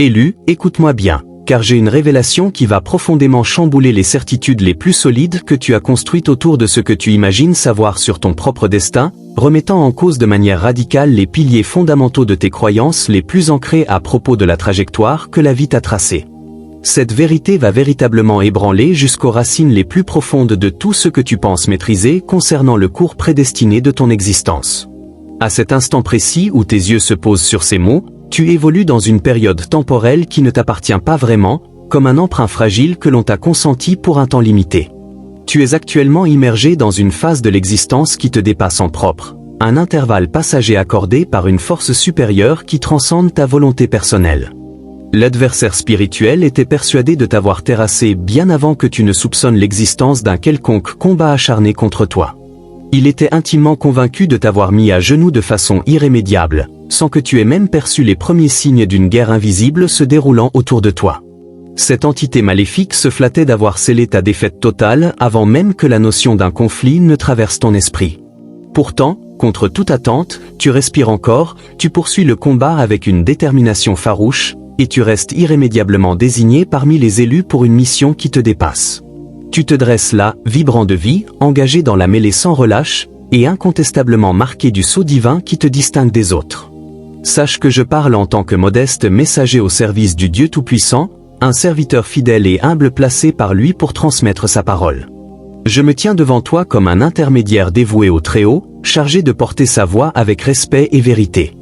Élu, écoute-moi bien, car j'ai une révélation qui va profondément chambouler les certitudes les plus solides que tu as construites autour de ce que tu imagines savoir sur ton propre destin, remettant en cause de manière radicale les piliers fondamentaux de tes croyances les plus ancrés à propos de la trajectoire que la vie t'a tracée. Cette vérité va véritablement ébranler jusqu'aux racines les plus profondes de tout ce que tu penses maîtriser concernant le cours prédestiné de ton existence. À cet instant précis où tes yeux se posent sur ces mots, tu évolues dans une période temporelle qui ne t'appartient pas vraiment, comme un emprunt fragile que l'on t'a consenti pour un temps limité. Tu es actuellement immergé dans une phase de l'existence qui te dépasse en propre, un intervalle passager accordé par une force supérieure qui transcende ta volonté personnelle. L'adversaire spirituel était persuadé de t'avoir terrassé bien avant que tu ne soupçonnes l'existence d'un quelconque combat acharné contre toi. Il était intimement convaincu de t'avoir mis à genoux de façon irrémédiable, sans que tu aies même perçu les premiers signes d'une guerre invisible se déroulant autour de toi. Cette entité maléfique se flattait d'avoir scellé ta défaite totale avant même que la notion d'un conflit ne traverse ton esprit. Pourtant, contre toute attente, tu respires encore, tu poursuis le combat avec une détermination farouche, et tu restes irrémédiablement désigné parmi les élus pour une mission qui te dépasse. Tu te dresses là, vibrant de vie, engagé dans la mêlée sans relâche, et incontestablement marqué du sceau divin qui te distingue des autres. Sache que je parle en tant que modeste messager au service du Dieu Tout-Puissant, un serviteur fidèle et humble placé par lui pour transmettre sa parole. Je me tiens devant toi comme un intermédiaire dévoué au Très-Haut, chargé de porter sa voix avec respect et vérité.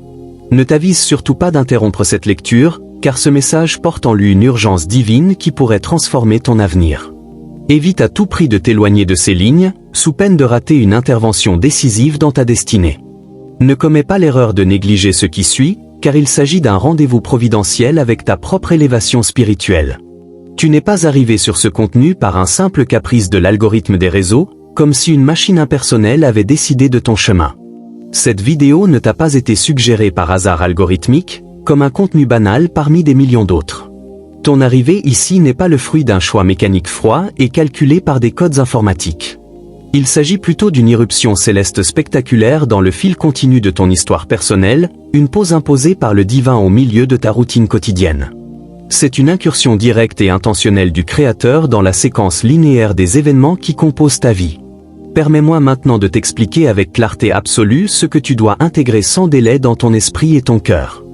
Ne t'avise surtout pas d'interrompre cette lecture, car ce message porte en lui une urgence divine qui pourrait transformer ton avenir. Évite à tout prix de t'éloigner de ces lignes, sous peine de rater une intervention décisive dans ta destinée. Ne commets pas l'erreur de négliger ce qui suit, car il s'agit d'un rendez-vous providentiel avec ta propre élévation spirituelle. Tu n'es pas arrivé sur ce contenu par un simple caprice de l'algorithme des réseaux, comme si une machine impersonnelle avait décidé de ton chemin. Cette vidéo ne t'a pas été suggérée par hasard algorithmique, comme un contenu banal parmi des millions d'autres. Ton arrivée ici n'est pas le fruit d'un choix mécanique froid et calculé par des codes informatiques. Il s'agit plutôt d'une irruption céleste spectaculaire dans le fil continu de ton histoire personnelle, une pause imposée par le divin au milieu de ta routine quotidienne. C'est une incursion directe et intentionnelle du Créateur dans la séquence linéaire des événements qui composent ta vie. Permets-moi maintenant de t'expliquer avec clarté absolue ce que tu dois intégrer sans délai dans ton esprit et ton cœur.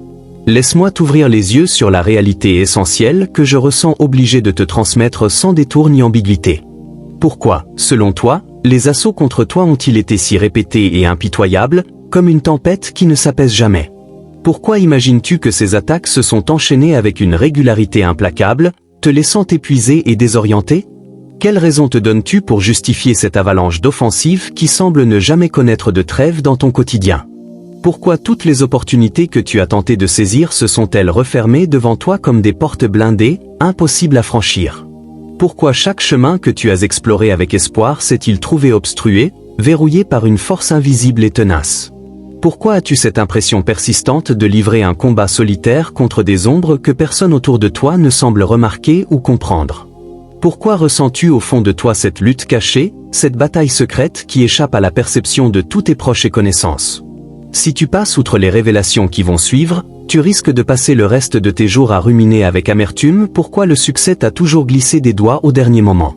Laisse-moi t'ouvrir les yeux sur la réalité essentielle que je ressens obligé de te transmettre sans détour ni ambiguïté. Pourquoi, selon toi, les assauts contre toi ont-ils été si répétés et impitoyables, comme une tempête qui ne s'apaise jamais? Pourquoi imagines-tu que ces attaques se sont enchaînées avec une régularité implacable, te laissant épuisé et désorienté? Quelle raison te donnes-tu pour justifier cette avalanche d'offensives qui semble ne jamais connaître de trêve dans ton quotidien? Pourquoi toutes les opportunités que tu as tenté de saisir se sont-elles refermées devant toi comme des portes blindées, impossibles à franchir? Pourquoi chaque chemin que tu as exploré avec espoir s'est-il trouvé obstrué, verrouillé par une force invisible et tenace? Pourquoi as-tu cette impression persistante de livrer un combat solitaire contre des ombres que personne autour de toi ne semble remarquer ou comprendre? Pourquoi ressens-tu au fond de toi cette lutte cachée, cette bataille secrète qui échappe à la perception de tous tes proches et connaissances? Si tu passes outre les révélations qui vont suivre, tu risques de passer le reste de tes jours à ruminer avec amertume pourquoi le succès t'a toujours glissé des doigts au dernier moment.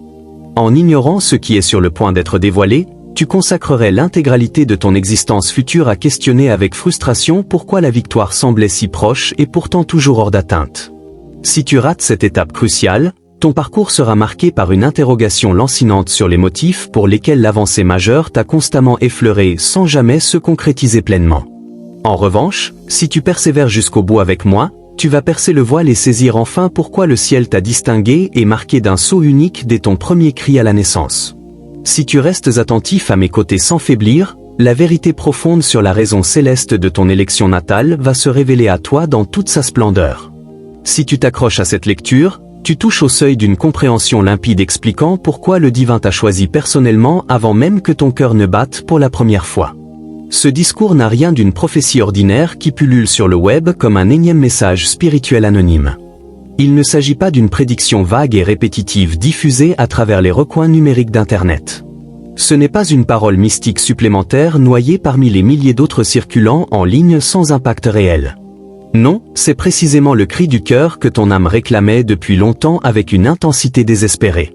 En ignorant ce qui est sur le point d'être dévoilé, tu consacrerais l'intégralité de ton existence future à questionner avec frustration pourquoi la victoire semblait si proche et pourtant toujours hors d'atteinte. Si tu rates cette étape cruciale, ton parcours sera marqué par une interrogation lancinante sur les motifs pour lesquels l'avancée majeure t'a constamment effleuré sans jamais se concrétiser pleinement. En revanche, si tu persévères jusqu'au bout avec moi, tu vas percer le voile et saisir enfin pourquoi le ciel t'a distingué et marqué d'un sceau unique dès ton premier cri à la naissance. Si tu restes attentif à mes côtés sans faiblir, la vérité profonde sur la raison céleste de ton élection natale va se révéler à toi dans toute sa splendeur. Si tu t'accroches à cette lecture, tu touches au seuil d'une compréhension limpide expliquant pourquoi le divin t'a choisi personnellement avant même que ton cœur ne batte pour la première fois. Ce discours n'a rien d'une prophétie ordinaire qui pullule sur le web comme un énième message spirituel anonyme. Il ne s'agit pas d'une prédiction vague et répétitive diffusée à travers les recoins numériques d'Internet. Ce n'est pas une parole mystique supplémentaire noyée parmi les milliers d'autres circulant en ligne sans impact réel. Non, c'est précisément le cri du cœur que ton âme réclamait depuis longtemps avec une intensité désespérée.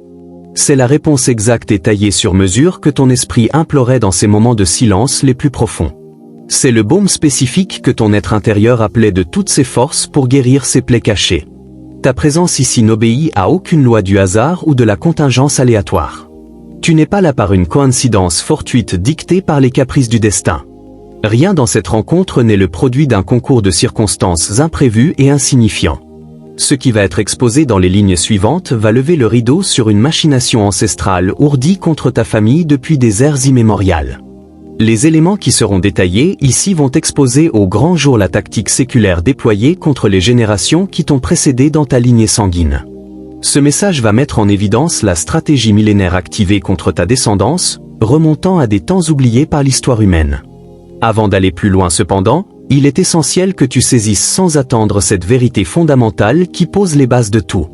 C'est la réponse exacte et taillée sur mesure que ton esprit implorait dans ces moments de silence les plus profonds. C'est le baume spécifique que ton être intérieur appelait de toutes ses forces pour guérir ses plaies cachées. Ta présence ici n'obéit à aucune loi du hasard ou de la contingence aléatoire. Tu n'es pas là par une coïncidence fortuite dictée par les caprices du destin. Rien dans cette rencontre n'est le produit d'un concours de circonstances imprévues et insignifiants. Ce qui va être exposé dans les lignes suivantes va lever le rideau sur une machination ancestrale ourdie contre ta famille depuis des ères immémoriales. Les éléments qui seront détaillés ici vont exposer au grand jour la tactique séculaire déployée contre les générations qui t'ont précédé dans ta lignée sanguine. Ce message va mettre en évidence la stratégie millénaire activée contre ta descendance, remontant à des temps oubliés par l'histoire humaine. Avant d'aller plus loin cependant, il est essentiel que tu saisisses sans attendre cette vérité fondamentale qui pose les bases de tout.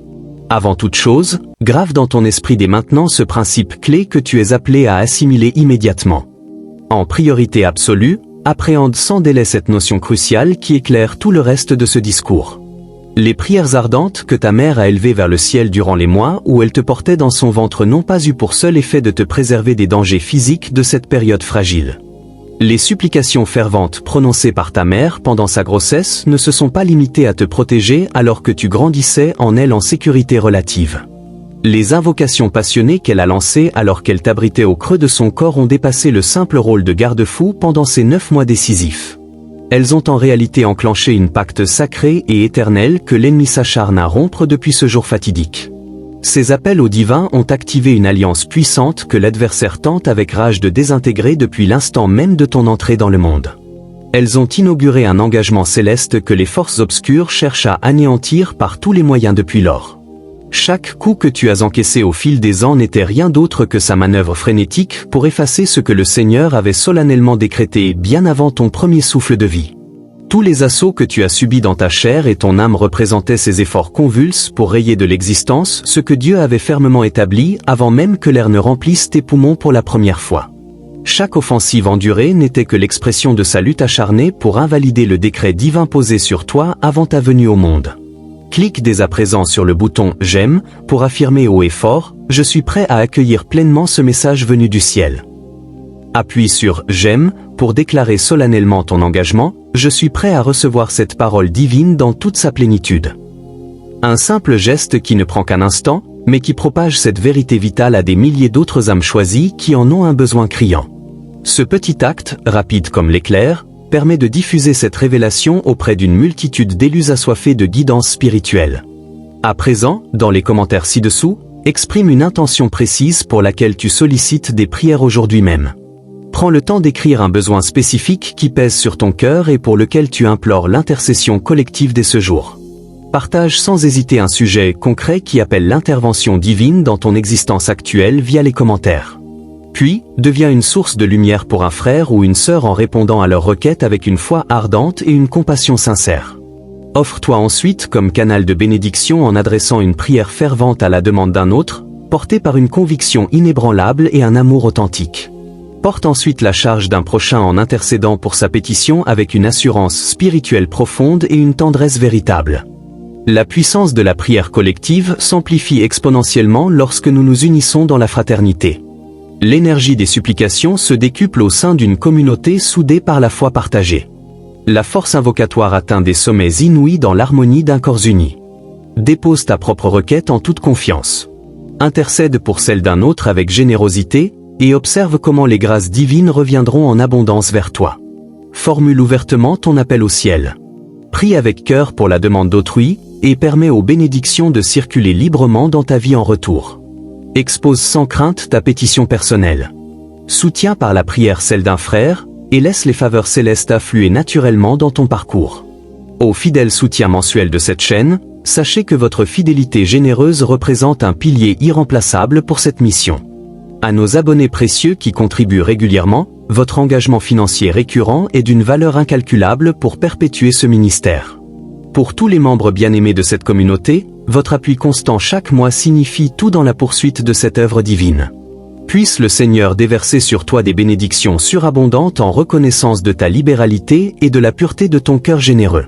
Avant toute chose, grave dans ton esprit dès maintenant ce principe clé que tu es appelé à assimiler immédiatement. En priorité absolue, appréhende sans délai cette notion cruciale qui éclaire tout le reste de ce discours. Les prières ardentes que ta mère a élevées vers le ciel durant les mois où elle te portait dans son ventre n'ont pas eu pour seul effet de te préserver des dangers physiques de cette période fragile. Les supplications ferventes prononcées par ta mère pendant sa grossesse ne se sont pas limitées à te protéger alors que tu grandissais en elle en sécurité relative. Les invocations passionnées qu'elle a lancées alors qu'elle t'abritait au creux de son corps ont dépassé le simple rôle de garde-fou pendant ces 9 mois décisifs. Elles ont en réalité enclenché une pacte sacré et éternel que l'ennemi s'acharne à rompre depuis ce jour fatidique. Ces appels au divin ont activé une alliance puissante que l'adversaire tente avec rage de désintégrer depuis l'instant même de ton entrée dans le monde. Elles ont inauguré un engagement céleste que les forces obscures cherchent à anéantir par tous les moyens depuis lors. Chaque coup que tu as encaissé au fil des ans n'était rien d'autre que sa manœuvre frénétique pour effacer ce que le Seigneur avait solennellement décrété bien avant ton premier souffle de vie. Tous les assauts que tu as subis dans ta chair et ton âme représentaient ces efforts convulses pour rayer de l'existence ce que Dieu avait fermement établi avant même que l'air ne remplisse tes poumons pour la première fois. Chaque offensive endurée n'était que l'expression de sa lutte acharnée pour invalider le décret divin posé sur toi avant ta venue au monde. Clique dès à présent sur le bouton « J'aime » pour affirmer haut et fort « Je suis prêt à accueillir pleinement ce message venu du ciel ». Appuie sur « J'aime » pour déclarer solennellement ton engagement « Je suis prêt à recevoir cette parole divine dans toute sa plénitude ». Un simple geste qui ne prend qu'un instant, mais qui propage cette vérité vitale à des milliers d'autres âmes choisies qui en ont un besoin criant. Ce petit acte, rapide comme l'éclair, permet de diffuser cette révélation auprès d'une multitude d'élus assoiffés de guidance spirituelle. À présent, dans les commentaires ci-dessous, exprime une intention précise pour laquelle tu sollicites des prières aujourd'hui même. Prends le temps d'écrire un besoin spécifique qui pèse sur ton cœur et pour lequel tu implores l'intercession collective dès ce jour. Partage sans hésiter un sujet concret qui appelle l'intervention divine dans ton existence actuelle via les commentaires. Puis, deviens une source de lumière pour un frère ou une sœur en répondant à leurs requêtes avec une foi ardente et une compassion sincère. Offre-toi ensuite comme canal de bénédiction en adressant une prière fervente à la demande d'un autre, portée par une conviction inébranlable et un amour authentique. Porte ensuite la charge d'un prochain en intercédant pour sa pétition avec une assurance spirituelle profonde et une tendresse véritable. La puissance de la prière collective s'amplifie exponentiellement lorsque nous nous unissons dans la fraternité. L'énergie des supplications se décuple au sein d'une communauté soudée par la foi partagée. La force invocatoire atteint des sommets inouïs dans l'harmonie d'un corps uni. Dépose ta propre requête en toute confiance. Intercède pour celle d'un autre avec générosité, et observe comment les grâces divines reviendront en abondance vers toi. Formule ouvertement ton appel au ciel. Prie avec cœur pour la demande d'autrui, et permets aux bénédictions de circuler librement dans ta vie en retour. Expose sans crainte ta pétition personnelle. Soutiens par la prière celle d'un frère, et laisse les faveurs célestes affluer naturellement dans ton parcours. Aux fidèles soutiens mensuels de cette chaîne, sachez que votre fidélité généreuse représente un pilier irremplaçable pour cette mission. À nos abonnés précieux qui contribuent régulièrement, votre engagement financier récurrent est d'une valeur incalculable pour perpétuer ce ministère. Pour tous les membres bien-aimés de cette communauté, votre appui constant chaque mois signifie tout dans la poursuite de cette œuvre divine. Puisse le Seigneur déverser sur toi des bénédictions surabondantes en reconnaissance de ta libéralité et de la pureté de ton cœur généreux.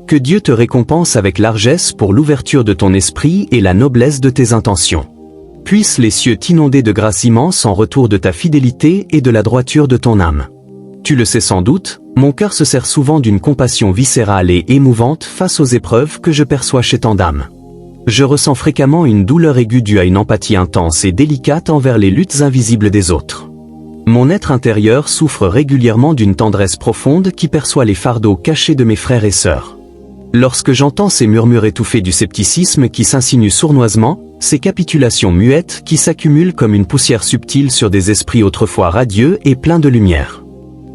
Que Dieu te récompense avec largesse pour l'ouverture de ton esprit et la noblesse de tes intentions. Puissent les cieux t'inonder de grâce immense en retour de ta fidélité et de la droiture de ton âme. Tu le sais sans doute, mon cœur se sert souvent d'une compassion viscérale et émouvante face aux épreuves que je perçois chez tant d'âmes. Je ressens fréquemment une douleur aiguë due à une empathie intense et délicate envers les luttes invisibles des autres. Mon être intérieur souffre régulièrement d'une tendresse profonde qui perçoit les fardeaux cachés de mes frères et sœurs. Lorsque j'entends ces murmures étouffés du scepticisme qui s'insinuent sournoisement, ces capitulations muettes qui s'accumulent comme une poussière subtile sur des esprits autrefois radieux et pleins de lumière.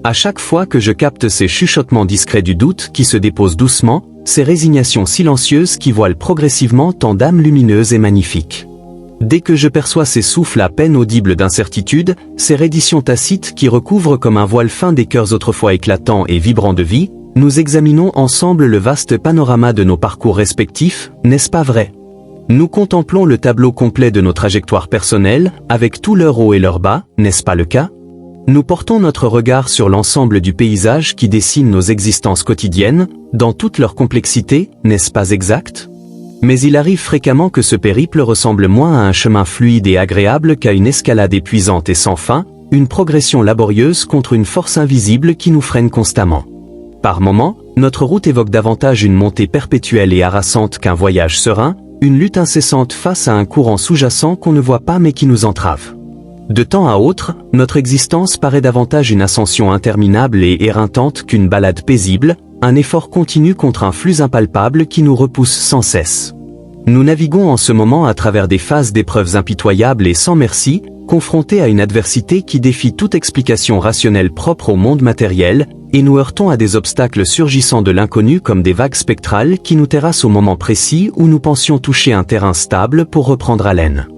À chaque fois que je capte ces chuchotements discrets du doute qui se déposent doucement, ces résignations silencieuses qui voilent progressivement tant d'âmes lumineuses et magnifiques. Dès que je perçois ces souffles à peine audibles d'incertitude, ces redditions tacites qui recouvrent comme un voile fin des cœurs autrefois éclatants et vibrants de vie, nous examinons ensemble le vaste panorama de nos parcours respectifs, n'est-ce pas vrai? Nous contemplons le tableau complet de nos trajectoires personnelles, avec tous leurs hauts et leurs bas, n'est-ce pas le cas? Nous portons notre regard sur l'ensemble du paysage qui dessine nos existences quotidiennes, dans toute leur complexité, n'est-ce pas exact? Mais il arrive fréquemment que ce périple ressemble moins à un chemin fluide et agréable qu'à une escalade épuisante et sans fin, une progression laborieuse contre une force invisible qui nous freine constamment. Par moments, notre route évoque davantage une montée perpétuelle et harassante qu'un voyage serein, une lutte incessante face à un courant sous-jacent qu'on ne voit pas mais qui nous entrave. De temps à autre, notre existence paraît davantage une ascension interminable et éreintante qu'une balade paisible, un effort continu contre un flux impalpable qui nous repousse sans cesse. Nous naviguons en ce moment à travers des phases d'épreuves impitoyables et sans merci, confrontés à une adversité qui défie toute explication rationnelle propre au monde matériel, et nous heurtons à des obstacles surgissant de l'inconnu comme des vagues spectrales qui nous terrassent au moment précis où nous pensions toucher un terrain stable pour reprendre haleine.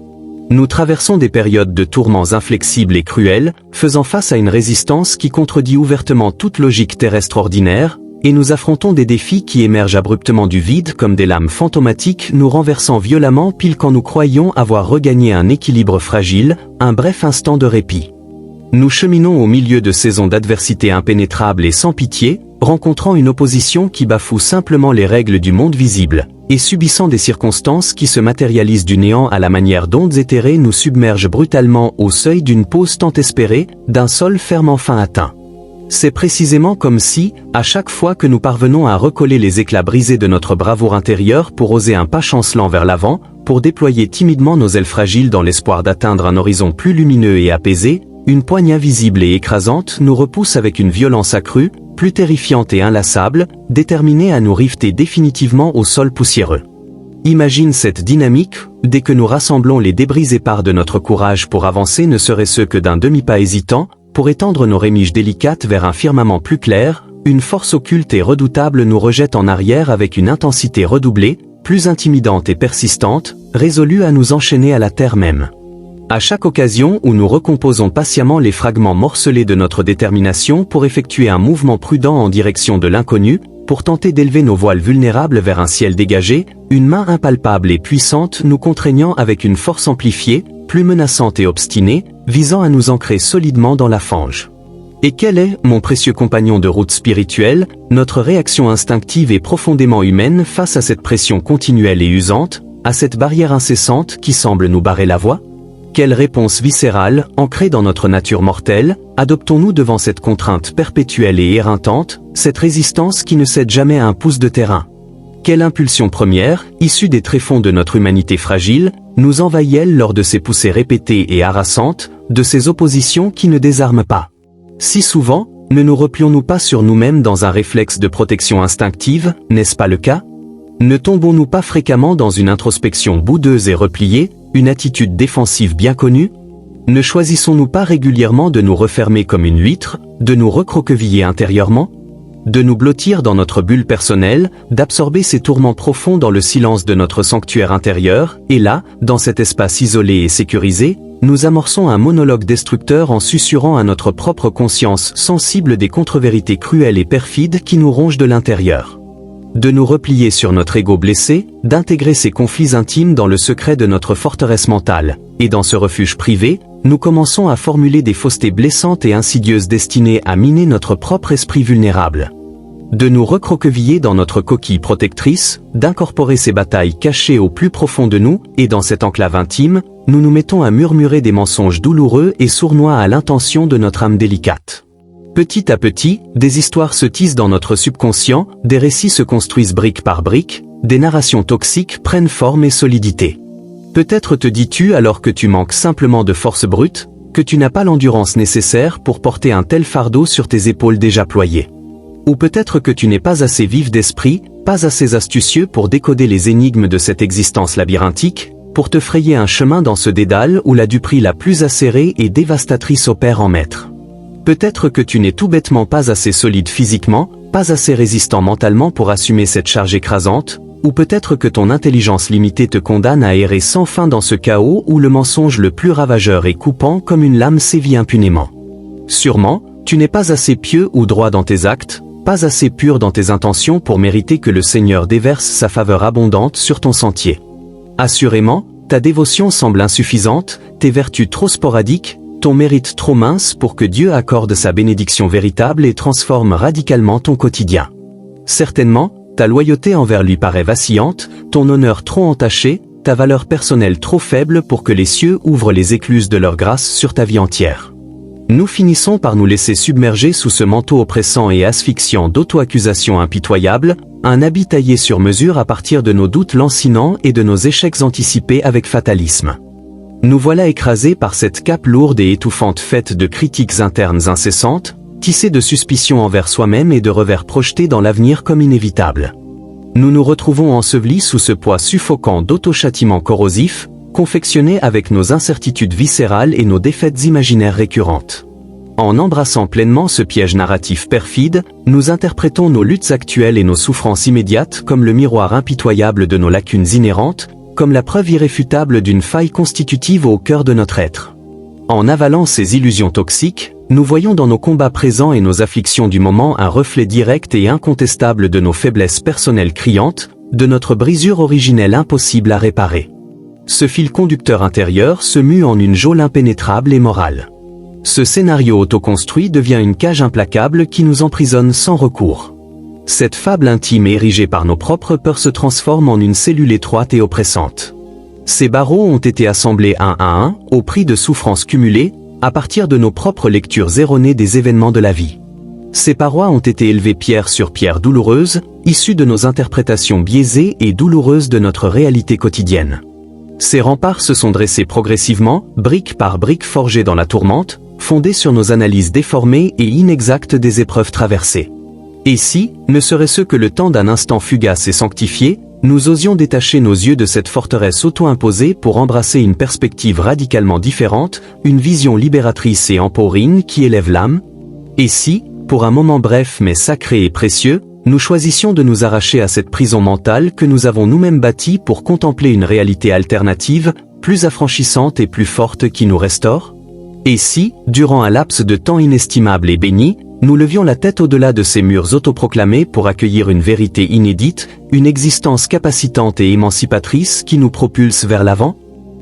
Nous traversons des périodes de tourments inflexibles et cruels, faisant face à une résistance qui contredit ouvertement toute logique terrestre ordinaire, et nous affrontons des défis qui émergent abruptement du vide comme des lames fantomatiques nous renversant violemment pile quand nous croyions avoir regagné un équilibre fragile, un bref instant de répit. Nous cheminons au milieu de saisons d'adversité impénétrables et sans pitié, rencontrant une opposition qui bafoue simplement les règles du monde visible, et subissant des circonstances qui se matérialisent du néant à la manière d'ondes éthérées nous submergent brutalement au seuil d'une pause tant espérée, d'un sol ferme enfin atteint. C'est précisément comme si, à chaque fois que nous parvenons à recoller les éclats brisés de notre bravoure intérieure pour oser un pas chancelant vers l'avant, pour déployer timidement nos ailes fragiles dans l'espoir d'atteindre un horizon plus lumineux et apaisé, une poigne invisible et écrasante nous repousse avec une violence accrue, plus terrifiante et inlassable, déterminée à nous riveter définitivement au sol poussiéreux. Imagine cette dynamique, dès que nous rassemblons les débris épars de notre courage pour avancer ne serait-ce que d'un demi-pas hésitant, pour étendre nos rémiges délicates vers un firmament plus clair, une force occulte et redoutable nous rejette en arrière avec une intensité redoublée, plus intimidante et persistante, résolue à nous enchaîner à la terre même. À chaque occasion où nous recomposons patiemment les fragments morcelés de notre détermination pour effectuer un mouvement prudent en direction de l'inconnu, pour tenter d'élever nos voiles vulnérables vers un ciel dégagé, une main impalpable et puissante nous contraignant avec une force amplifiée, plus menaçante et obstinée, visant à nous ancrer solidement dans la fange. Et quelle est, mon précieux compagnon de route spirituelle, notre réaction instinctive et profondément humaine face à cette pression continuelle et usante, à cette barrière incessante qui semble nous barrer la voie? Quelle réponse viscérale, ancrée dans notre nature mortelle, adoptons-nous devant cette contrainte perpétuelle et éreintante, cette résistance qui ne cède jamais à un pouce de terrain? Quelle impulsion première, issue des tréfonds de notre humanité fragile, nous envahit-elle lors de ces poussées répétées et harassantes, de ces oppositions qui ne désarment pas? Si souvent, ne nous replions-nous pas sur nous-mêmes dans un réflexe de protection instinctive, n'est-ce pas le cas? Ne tombons-nous pas fréquemment dans une introspection boudeuse et repliée, une attitude défensive bien connue? Ne choisissons-nous pas régulièrement de nous refermer comme une huître, de nous recroqueviller intérieurement? De nous blottir dans notre bulle personnelle, d'absorber ces tourments profonds dans le silence de notre sanctuaire intérieur, et là, dans cet espace isolé et sécurisé, nous amorçons un monologue destructeur en susurrant à notre propre conscience sensible des contre-vérités cruelles et perfides qui nous rongent de l'intérieur. De nous replier sur notre ego blessé, d'intégrer ces conflits intimes dans le secret de notre forteresse mentale, et dans ce refuge privé, nous commençons à formuler des faussetés blessantes et insidieuses destinées à miner notre propre esprit vulnérable. de nous recroqueviller dans notre coquille protectrice, d'incorporer ces batailles cachées au plus profond de nous, et dans cette enclave intime, nous nous mettons à murmurer des mensonges douloureux et sournois à l'intention de notre âme délicate. Petit à petit, des histoires se tissent dans notre subconscient, des récits se construisent brique par brique, des narrations toxiques prennent forme et solidité. Peut-être te dis-tu alors que tu manques simplement de force brute, que tu n'as pas l'endurance nécessaire pour porter un tel fardeau sur tes épaules déjà ployées. Ou peut-être que tu n'es pas assez vif d'esprit, pas assez astucieux pour décoder les énigmes de cette existence labyrinthique, pour te frayer un chemin dans ce dédale où la duperie la plus acérée et dévastatrice opère en maître. Peut-être que tu n'es tout bêtement pas assez solide physiquement, pas assez résistant mentalement pour assumer cette charge écrasante, ou peut-être que ton intelligence limitée te condamne à errer sans fin dans ce chaos où le mensonge le plus ravageur et coupant comme une lame sévit impunément. Sûrement, tu n'es pas assez pieux ou droit dans tes actes, pas assez pur dans tes intentions pour mériter que le Seigneur déverse sa faveur abondante sur ton sentier. Assurément, ta dévotion semble insuffisante, tes vertus trop sporadiques, ton mérite trop mince pour que Dieu accorde sa bénédiction véritable et transforme radicalement ton quotidien. Certainement, ta loyauté envers lui paraît vacillante, ton honneur trop entaché, ta valeur personnelle trop faible pour que les cieux ouvrent les écluses de leur grâce sur ta vie entière. Nous finissons par nous laisser submerger sous ce manteau oppressant et asphyxiant d'auto-accusation impitoyable, un habit taillé sur mesure à partir de nos doutes lancinants et de nos échecs anticipés avec fatalisme. Nous voilà écrasés par cette cape lourde et étouffante faite de critiques internes incessantes, tissée de suspicions envers soi-même et de revers projetés dans l'avenir comme inévitables. Nous nous retrouvons ensevelis sous ce poids suffocant d'auto-châtiment corrosif, confectionné avec nos incertitudes viscérales et nos défaites imaginaires récurrentes. En embrassant pleinement ce piège narratif perfide, nous interprétons nos luttes actuelles et nos souffrances immédiates comme le miroir impitoyable de nos lacunes inhérentes, comme la preuve irréfutable d'une faille constitutive au cœur de notre être. En avalant ces illusions toxiques, nous voyons dans nos combats présents et nos afflictions du moment un reflet direct et incontestable de nos faiblesses personnelles criantes, de notre brisure originelle impossible à réparer. Ce fil conducteur intérieur se mue en une geôle impénétrable et morale. Ce scénario autoconstruit devient une cage implacable qui nous emprisonne sans recours. Cette fable intime érigée par nos propres peurs se transforme en une cellule étroite et oppressante. Ces barreaux ont été assemblés un à un, au prix de souffrances cumulées, à partir de nos propres lectures erronées des événements de la vie. Ces parois ont été élevées pierre sur pierre douloureuse, issues de nos interprétations biaisées et douloureuses de notre réalité quotidienne. Ces remparts se sont dressés progressivement, brique par brique forgés dans la tourmente, fondés sur nos analyses déformées et inexactes des épreuves traversées. Et si, ne serait-ce que le temps d'un instant fugace et sanctifié, nous osions détacher nos yeux de cette forteresse auto-imposée pour embrasser une perspective radicalement différente, une vision libératrice et emporine qui élève l'âme? Et si, pour un moment bref mais sacré et précieux, nous choisissions de nous arracher à cette prison mentale que nous avons nous-mêmes bâtie pour contempler une réalité alternative, plus affranchissante et plus forte qui nous restaure? Et si, durant un laps de temps inestimable et béni, nous levions la tête au-delà de ces murs autoproclamés pour accueillir une vérité inédite, une existence capacitante et émancipatrice qui nous propulse vers l'avant?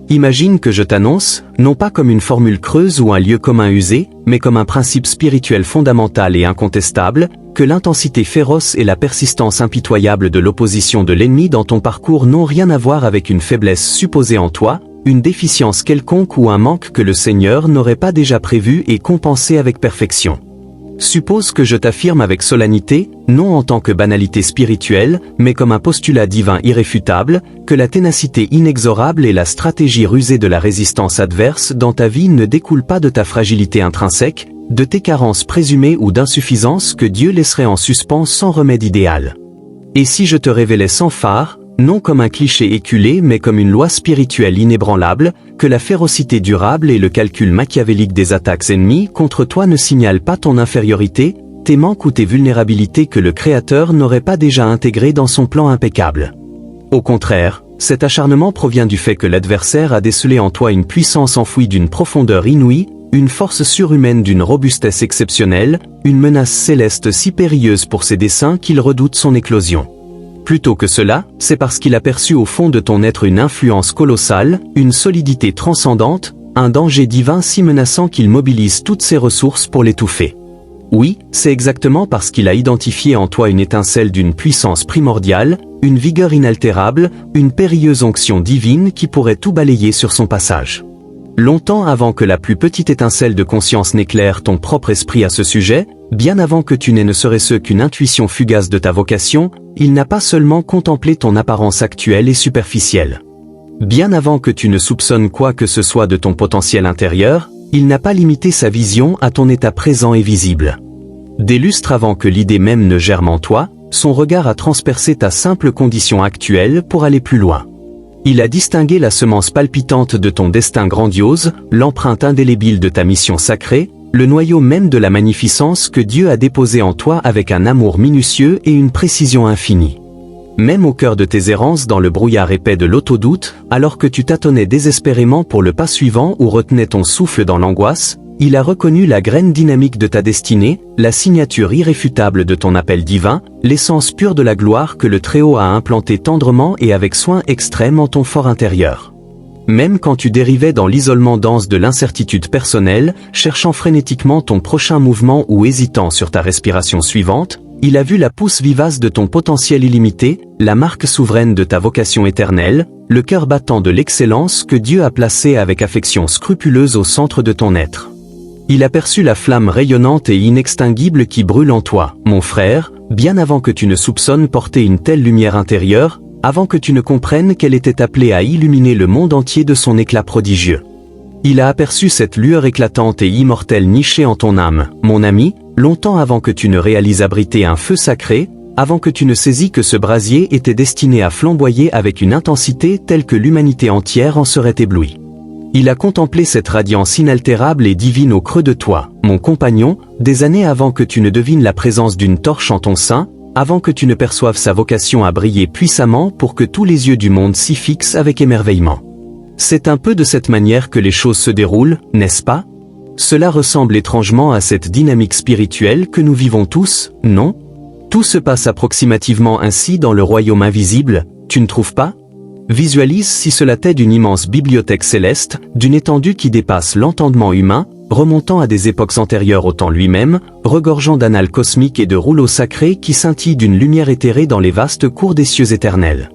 Imagine que je t'annonce, non pas comme une formule creuse ou un lieu commun usé, mais comme un principe spirituel fondamental et incontestable, que l'intensité féroce et la persistance impitoyable de l'opposition de l'ennemi dans ton parcours n'ont rien à voir avec une faiblesse supposée en toi, une déficience quelconque ou un manque que le Seigneur n'aurait pas déjà prévu et compensé avec perfection. Suppose que je t'affirme avec solennité, non en tant que banalité spirituelle, mais comme un postulat divin irréfutable, que la ténacité inexorable et la stratégie rusée de la résistance adverse dans ta vie ne découlent pas de ta fragilité intrinsèque, de tes carences présumées ou d'insuffisances que Dieu laisserait en suspens sans remède idéal. Et si je te révélais sans phare, non comme un cliché éculé mais comme une loi spirituelle inébranlable, que la férocité durable et le calcul machiavélique des attaques ennemies contre toi ne signalent pas ton infériorité, tes manques ou tes vulnérabilités que le Créateur n'aurait pas déjà intégrées dans son plan impeccable. Au contraire, cet acharnement provient du fait que l'adversaire a décelé en toi une puissance enfouie d'une profondeur inouïe, une force surhumaine d'une robustesse exceptionnelle, une menace céleste si périlleuse pour ses desseins qu'il redoute son éclosion. Plutôt que cela, c'est parce qu'il a perçu au fond de ton être une influence colossale, une solidité transcendante, un danger divin si menaçant qu'il mobilise toutes ses ressources pour l'étouffer. Oui, c'est exactement parce qu'il a identifié en toi une étincelle d'une puissance primordiale, une vigueur inaltérable, une périlleuse onction divine qui pourrait tout balayer sur son passage. Longtemps avant que la plus petite étincelle de conscience n'éclaire ton propre esprit à ce sujet, bien avant que tu n'aies ne serait-ce qu'une intuition fugace de ta vocation, il n'a pas seulement contemplé ton apparence actuelle et superficielle. Bien avant que tu ne soupçonnes quoi que ce soit de ton potentiel intérieur, il n'a pas limité sa vision à ton état présent et visible. Des lustres avant que l'idée même ne germe en toi, son regard a transpercé ta simple condition actuelle pour aller plus loin. Il a distingué la semence palpitante de ton destin grandiose, l'empreinte indélébile de ta mission sacrée, le noyau même de la magnificence que Dieu a déposé en toi avec un amour minutieux et une précision infinie. Même au cœur de tes errances dans le brouillard épais de l'autodoute, alors que tu tâtonnais désespérément pour le pas suivant ou retenais ton souffle dans l'angoisse, il a reconnu la graine dynamique de ta destinée, la signature irréfutable de ton appel divin, l'essence pure de la gloire que le Très-Haut a implantée tendrement et avec soin extrême en ton fort intérieur. Même quand tu dérivais dans l'isolement dense de l'incertitude personnelle, cherchant frénétiquement ton prochain mouvement ou hésitant sur ta respiration suivante, il a vu la pousse vivace de ton potentiel illimité, la marque souveraine de ta vocation éternelle, le cœur battant de l'excellence que Dieu a placé avec affection scrupuleuse au centre de ton être. Il aperçut la flamme rayonnante et inextinguible qui brûle en toi, mon frère, bien avant que tu ne soupçonnes porter une telle lumière intérieure, avant que tu ne comprennes qu'elle était appelée à illuminer le monde entier de son éclat prodigieux. Il a aperçu cette lueur éclatante et immortelle nichée en ton âme, mon ami, longtemps avant que tu ne réalises abriter un feu sacré, avant que tu ne saisis que ce brasier était destiné à flamboyer avec une intensité telle que l'humanité entière en serait éblouie. Il a contemplé cette radiance inaltérable et divine au creux de toi, mon compagnon, des années avant que tu ne devines la présence d'une torche en ton sein, avant que tu ne perçoives sa vocation à briller puissamment pour que tous les yeux du monde s'y fixent avec émerveillement. C'est un peu de cette manière que les choses se déroulent, n'est-ce pas? Cela ressemble étrangement à cette dynamique spirituelle que nous vivons tous, non? Tout se passe approximativement ainsi dans le royaume invisible, tu ne trouves pas? Visualise si cela t'est d'une immense bibliothèque céleste, d'une étendue qui dépasse l'entendement humain, remontant à des époques antérieures au temps lui-même, regorgeant d'annales cosmiques et de rouleaux sacrés qui scintillent d'une lumière éthérée dans les vastes cours des cieux éternels.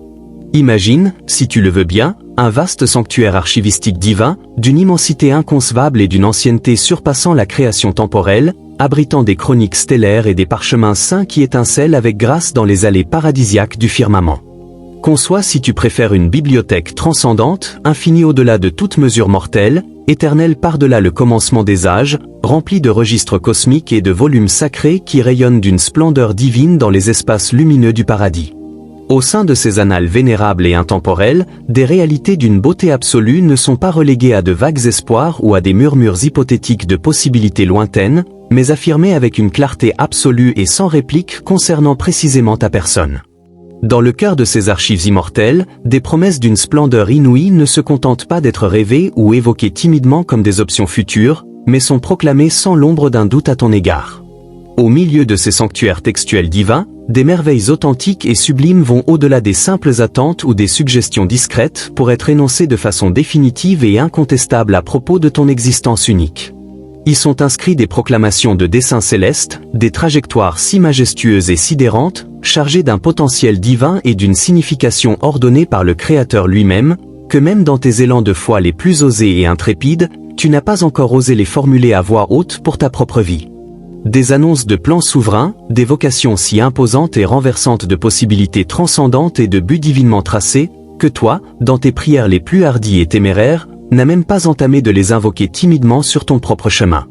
Imagine, si tu le veux bien, un vaste sanctuaire archivistique divin, d'une immensité inconcevable et d'une ancienneté surpassant la création temporelle, abritant des chroniques stellaires et des parchemins saints qui étincellent avec grâce dans les allées paradisiaques du firmament. Conçois si tu préfères une bibliothèque transcendante, infinie au-delà de toute mesure mortelle, éternelle par-delà le commencement des âges, remplie de registres cosmiques et de volumes sacrés qui rayonnent d'une splendeur divine dans les espaces lumineux du paradis. Au sein de ces annales vénérables et intemporelles, des réalités d'une beauté absolue ne sont pas reléguées à de vagues espoirs ou à des murmures hypothétiques de possibilités lointaines, mais affirmées avec une clarté absolue et sans réplique concernant précisément ta personne. Dans le cœur de ces archives immortelles, des promesses d'une splendeur inouïe ne se contentent pas d'être rêvées ou évoquées timidement comme des options futures, mais sont proclamées sans l'ombre d'un doute à ton égard. Au milieu de ces sanctuaires textuels divins, des merveilles authentiques et sublimes vont au-delà des simples attentes ou des suggestions discrètes pour être énoncées de façon définitive et incontestable à propos de ton existence unique. Y sont inscrits des proclamations de desseins célestes, des trajectoires si majestueuses et sidérantes, chargées d'un potentiel divin et d'une signification ordonnée par le Créateur lui-même, que même dans tes élans de foi les plus osés et intrépides, tu n'as pas encore osé les formuler à voix haute pour ta propre vie. Des annonces de plans souverains, des vocations si imposantes et renversantes de possibilités transcendantes et de buts divinement tracés, que toi, dans tes prières les plus hardies et téméraires, n'as même pas entamé de les invoquer timidement sur ton propre chemin.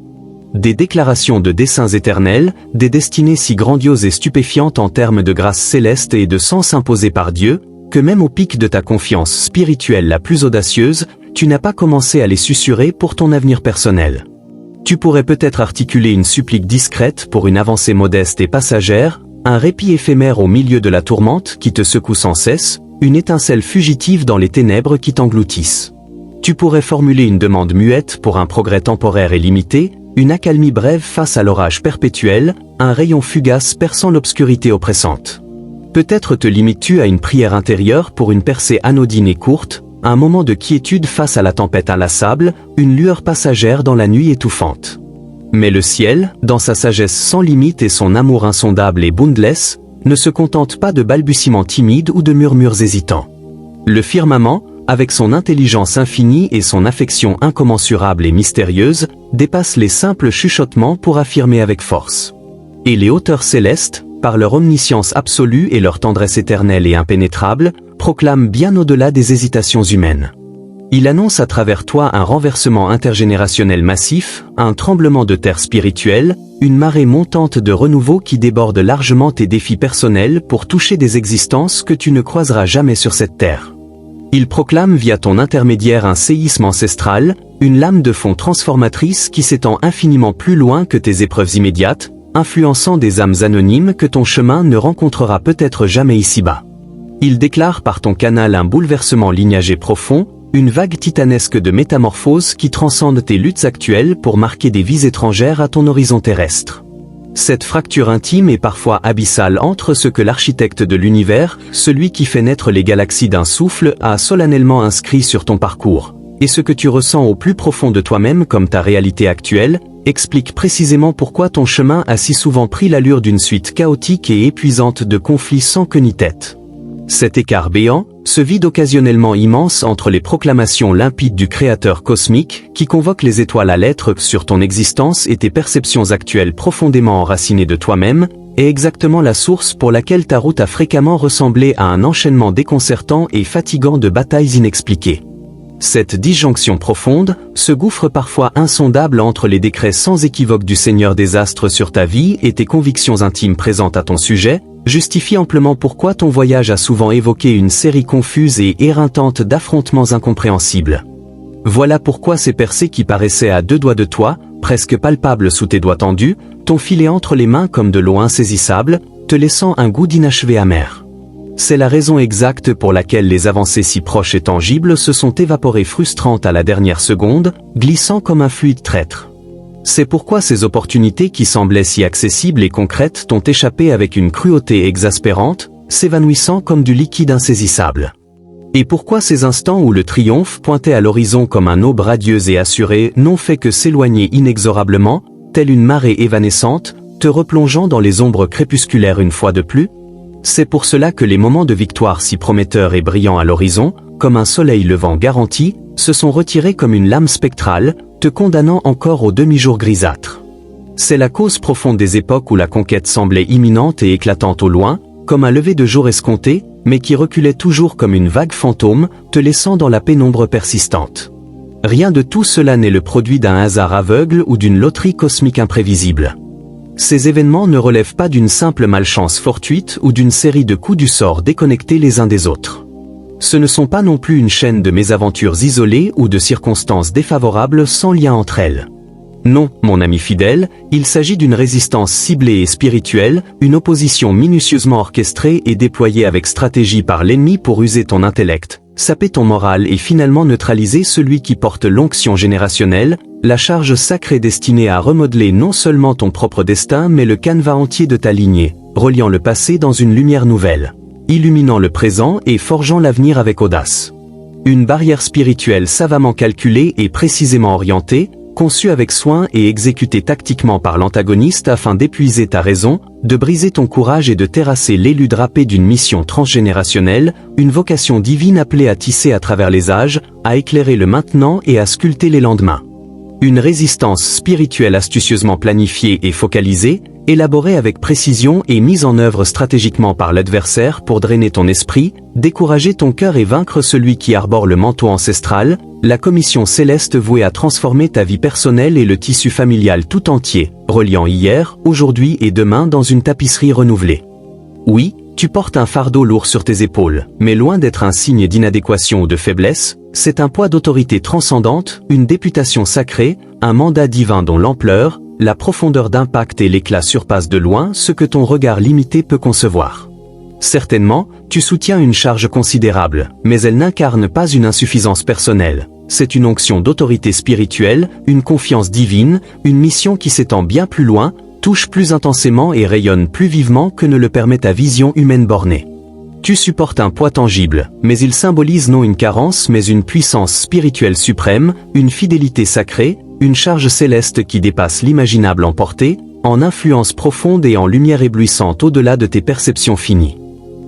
Des déclarations de desseins éternels, des destinées si grandioses et stupéfiantes en termes de grâce céleste et de sens imposés par Dieu, que même au pic de ta confiance spirituelle la plus audacieuse, tu n'as pas commencé à les susurrer pour ton avenir personnel. Tu pourrais peut-être articuler une supplique discrète pour une avancée modeste et passagère, un répit éphémère au milieu de la tourmente qui te secoue sans cesse, une étincelle fugitive dans les ténèbres qui t'engloutissent. Tu pourrais formuler une demande muette pour un progrès temporaire et limité, une accalmie brève face à l'orage perpétuel, un rayon fugace perçant l'obscurité oppressante. Peut-être te limites-tu à une prière intérieure pour une percée anodine et courte, un moment de quiétude face à la tempête inlassable, une lueur passagère dans la nuit étouffante. Mais le ciel, dans sa sagesse sans limite et son amour insondable et boundless, ne se contente pas de balbutiements timides ou de murmures hésitants. Le firmament, avec son intelligence infinie et son affection incommensurable et mystérieuse, dépasse les simples chuchotements pour affirmer avec force. Et les hauteurs célestes, par leur omniscience absolue et leur tendresse éternelle et impénétrable, proclament bien au-delà des hésitations humaines. Il annonce à travers toi un renversement intergénérationnel massif, un tremblement de terre spirituel, une marée montante de renouveau qui déborde largement tes défis personnels pour toucher des existences que tu ne croiseras jamais sur cette terre. Il proclame via ton intermédiaire un séisme ancestral, une lame de fond transformatrice qui s'étend infiniment plus loin que tes épreuves immédiates, influençant des âmes anonymes que ton chemin ne rencontrera peut-être jamais ici-bas. Il déclare par ton canal un bouleversement lignagé profond, une vague titanesque de métamorphose qui transcende tes luttes actuelles pour marquer des vies étrangères à ton horizon terrestre. Cette fracture intime et parfois abyssale entre ce que l'architecte de l'univers, celui qui fait naître les galaxies d'un souffle, a solennellement inscrit sur ton parcours, et ce que tu ressens au plus profond de toi-même comme ta réalité actuelle, explique précisément pourquoi ton chemin a si souvent pris l'allure d'une suite chaotique et épuisante de conflits sans queue ni tête. Cet écart béant, ce vide occasionnellement immense entre les proclamations limpides du Créateur cosmique, qui convoque les étoiles à l'être sur ton existence et tes perceptions actuelles profondément enracinées de toi-même, est exactement la source pour laquelle ta route a fréquemment ressemblé à un enchaînement déconcertant et fatigant de batailles inexpliquées. Cette disjonction profonde, ce gouffre parfois insondable entre les décrets sans équivoque du Seigneur des Astres sur ta vie et tes convictions intimes présentes à ton sujet, justifie amplement pourquoi ton voyage a souvent évoqué une série confuse et éreintante d'affrontements incompréhensibles. Voilà pourquoi ces percées qui paraissaient à 2 doigts de toi, presque palpables sous tes doigts tendus, t'ont filé entre les mains comme de l'eau insaisissable, te laissant un goût d'inachevé amer. C'est la raison exacte pour laquelle les avancées si proches et tangibles se sont évaporées frustrantes à la dernière seconde, glissant comme un fluide traître. C'est pourquoi ces opportunités qui semblaient si accessibles et concrètes t'ont échappé avec une cruauté exaspérante, s'évanouissant comme du liquide insaisissable. Et pourquoi ces instants où le triomphe pointait à l'horizon comme un aube radieuse et assurée n'ont fait que s'éloigner inexorablement, telle une marée évanescente, te replongeant dans les ombres crépusculaires une fois de plus? C'est pour cela que les moments de victoire si prometteurs et brillants à l'horizon, comme un soleil levant garanti, se sont retirés comme une lame spectrale, te condamnant encore au demi-jour grisâtre. C'est la cause profonde des époques où la conquête semblait imminente et éclatante au loin, comme un lever de jour escompté, mais qui reculait toujours comme une vague fantôme, te laissant dans la pénombre persistante. Rien de tout cela n'est le produit d'un hasard aveugle ou d'une loterie cosmique imprévisible. Ces événements ne relèvent pas d'une simple malchance fortuite ou d'une série de coups du sort déconnectés les uns des autres. Ce ne sont pas non plus une chaîne de mésaventures isolées ou de circonstances défavorables sans lien entre elles. Non, mon ami fidèle, il s'agit d'une résistance ciblée et spirituelle, une opposition minutieusement orchestrée et déployée avec stratégie par l'ennemi pour user ton intellect, saper ton moral et finalement neutraliser celui qui porte l'onction générationnelle, la charge sacrée destinée à remodeler non seulement ton propre destin mais le canevas entier de ta lignée, reliant le passé dans une lumière nouvelle, illuminant le présent et forgeant l'avenir avec audace. Une barrière spirituelle savamment calculée et précisément orientée, conçue avec soin et exécutée tactiquement par l'antagoniste afin d'épuiser ta raison, de briser ton courage et de terrasser l'élu drapé d'une mission transgénérationnelle, une vocation divine appelée à tisser à travers les âges, à éclairer le maintenant et à sculpter les lendemains. Une résistance spirituelle astucieusement planifiée et focalisée, élaborée avec précision et mise en œuvre stratégiquement par l'adversaire pour drainer ton esprit, décourager ton cœur et vaincre celui qui arbore le manteau ancestral, la commission céleste vouée à transformer ta vie personnelle et le tissu familial tout entier, reliant hier, aujourd'hui et demain dans une tapisserie renouvelée. Oui, tu portes un fardeau lourd sur tes épaules, mais loin d'être un signe d'inadéquation ou de faiblesse, c'est un poids d'autorité transcendante, une députation sacrée, un mandat divin dont l'ampleur, la profondeur d'impact et l'éclat surpassent de loin ce que ton regard limité peut concevoir. Certainement, tu soutiens une charge considérable, mais elle n'incarne pas une insuffisance personnelle. C'est une onction d'autorité spirituelle, une confiance divine, une mission qui s'étend bien plus loin, touche plus intensément et rayonne plus vivement que ne le permet ta vision humaine bornée. Tu supportes un poids tangible, mais il symbolise non une carence mais une puissance spirituelle suprême, une fidélité sacrée, une charge céleste qui dépasse l'imaginable en portée, en influence profonde et en lumière éblouissante au-delà de tes perceptions finies.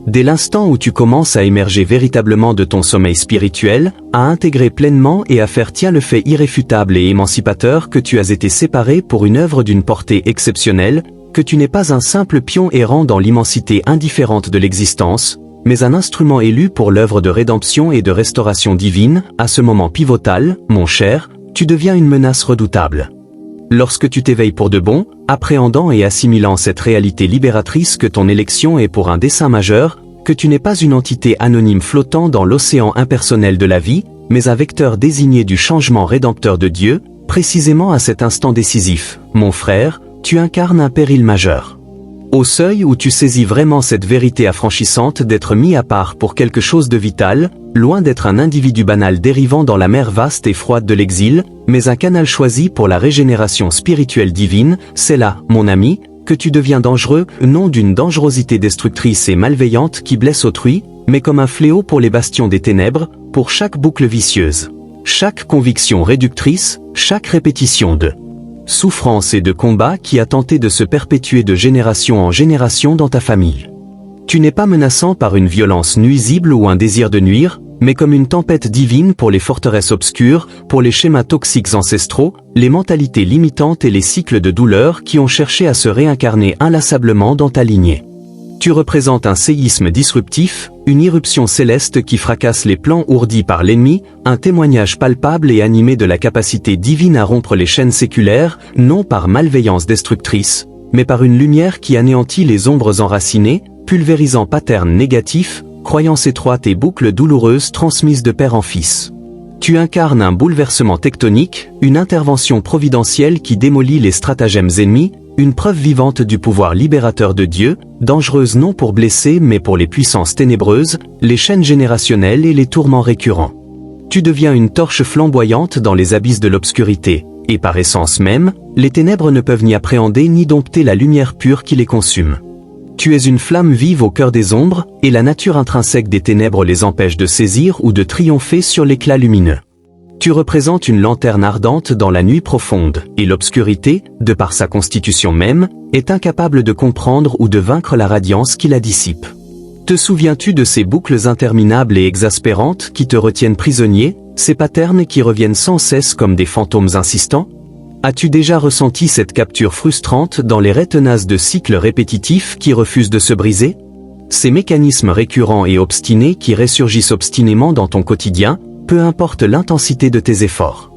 Dès l'instant où tu commences à émerger véritablement de ton sommeil spirituel, à intégrer pleinement et à faire tien le fait irréfutable et émancipateur que tu as été séparé pour une œuvre d'une portée exceptionnelle, que tu n'es pas un simple pion errant dans l'immensité indifférente de l'existence, mais un instrument élu pour l'œuvre de rédemption et de restauration divine, à ce moment pivotal, mon cher, tu deviens une menace redoutable. Lorsque tu t'éveilles pour de bon, appréhendant et assimilant cette réalité libératrice que ton élection est pour un dessein majeur, que tu n'es pas une entité anonyme flottant dans l'océan impersonnel de la vie, mais un vecteur désigné du changement rédempteur de Dieu, précisément à cet instant décisif, mon frère, tu incarnes un péril majeur. Au seuil où tu saisis vraiment cette vérité affranchissante d'être mis à part pour quelque chose de vital, loin d'être un individu banal dérivant dans la mer vaste et froide de l'exil, mais un canal choisi pour la régénération spirituelle divine, c'est là, mon ami, que tu deviens dangereux, non d'une dangerosité destructrice et malveillante qui blesse autrui, mais comme un fléau pour les bastions des ténèbres, pour chaque boucle vicieuse. Chaque conviction réductrice, chaque répétition de souffrance et de combat qui a tenté de se perpétuer de génération en génération dans ta famille. Tu n'es pas menaçant par une violence nuisible ou un désir de nuire, mais comme une tempête divine pour les forteresses obscures, pour les schémas toxiques ancestraux, les mentalités limitantes et les cycles de douleur qui ont cherché à se réincarner inlassablement dans ta lignée. Tu représentes un séisme disruptif, une irruption céleste qui fracasse les plans ourdis par l'ennemi, un témoignage palpable et animé de la capacité divine à rompre les chaînes séculaires, non par malveillance destructrice, mais par une lumière qui anéantit les ombres enracinées, pulvérisant patterns négatifs, croyances étroites et boucles douloureuses transmises de père en fils. Tu incarnes un bouleversement tectonique, une intervention providentielle qui démolit les stratagèmes ennemis, une preuve vivante du pouvoir libérateur de Dieu, dangereuse non pour blesser mais pour les puissances ténébreuses, les chaînes générationnelles et les tourments récurrents. Tu deviens une torche flamboyante dans les abysses de l'obscurité, et par essence même, les ténèbres ne peuvent ni appréhender ni dompter la lumière pure qui les consume. Tu es une flamme vive au cœur des ombres, et la nature intrinsèque des ténèbres les empêche de saisir ou de triompher sur l'éclat lumineux. Tu représentes une lanterne ardente dans la nuit profonde, et l'obscurité, de par sa constitution même, est incapable de comprendre ou de vaincre la radiance qui la dissipe. Te souviens-tu de ces boucles interminables et exaspérantes qui te retiennent prisonnier, ces patterns qui reviennent sans cesse comme des fantômes insistants? As-tu déjà ressenti cette capture frustrante dans les raies tenaces de cycles répétitifs qui refusent de se briser? Ces mécanismes récurrents et obstinés qui ressurgissent obstinément dans ton quotidien, peu importe l'intensité de tes efforts.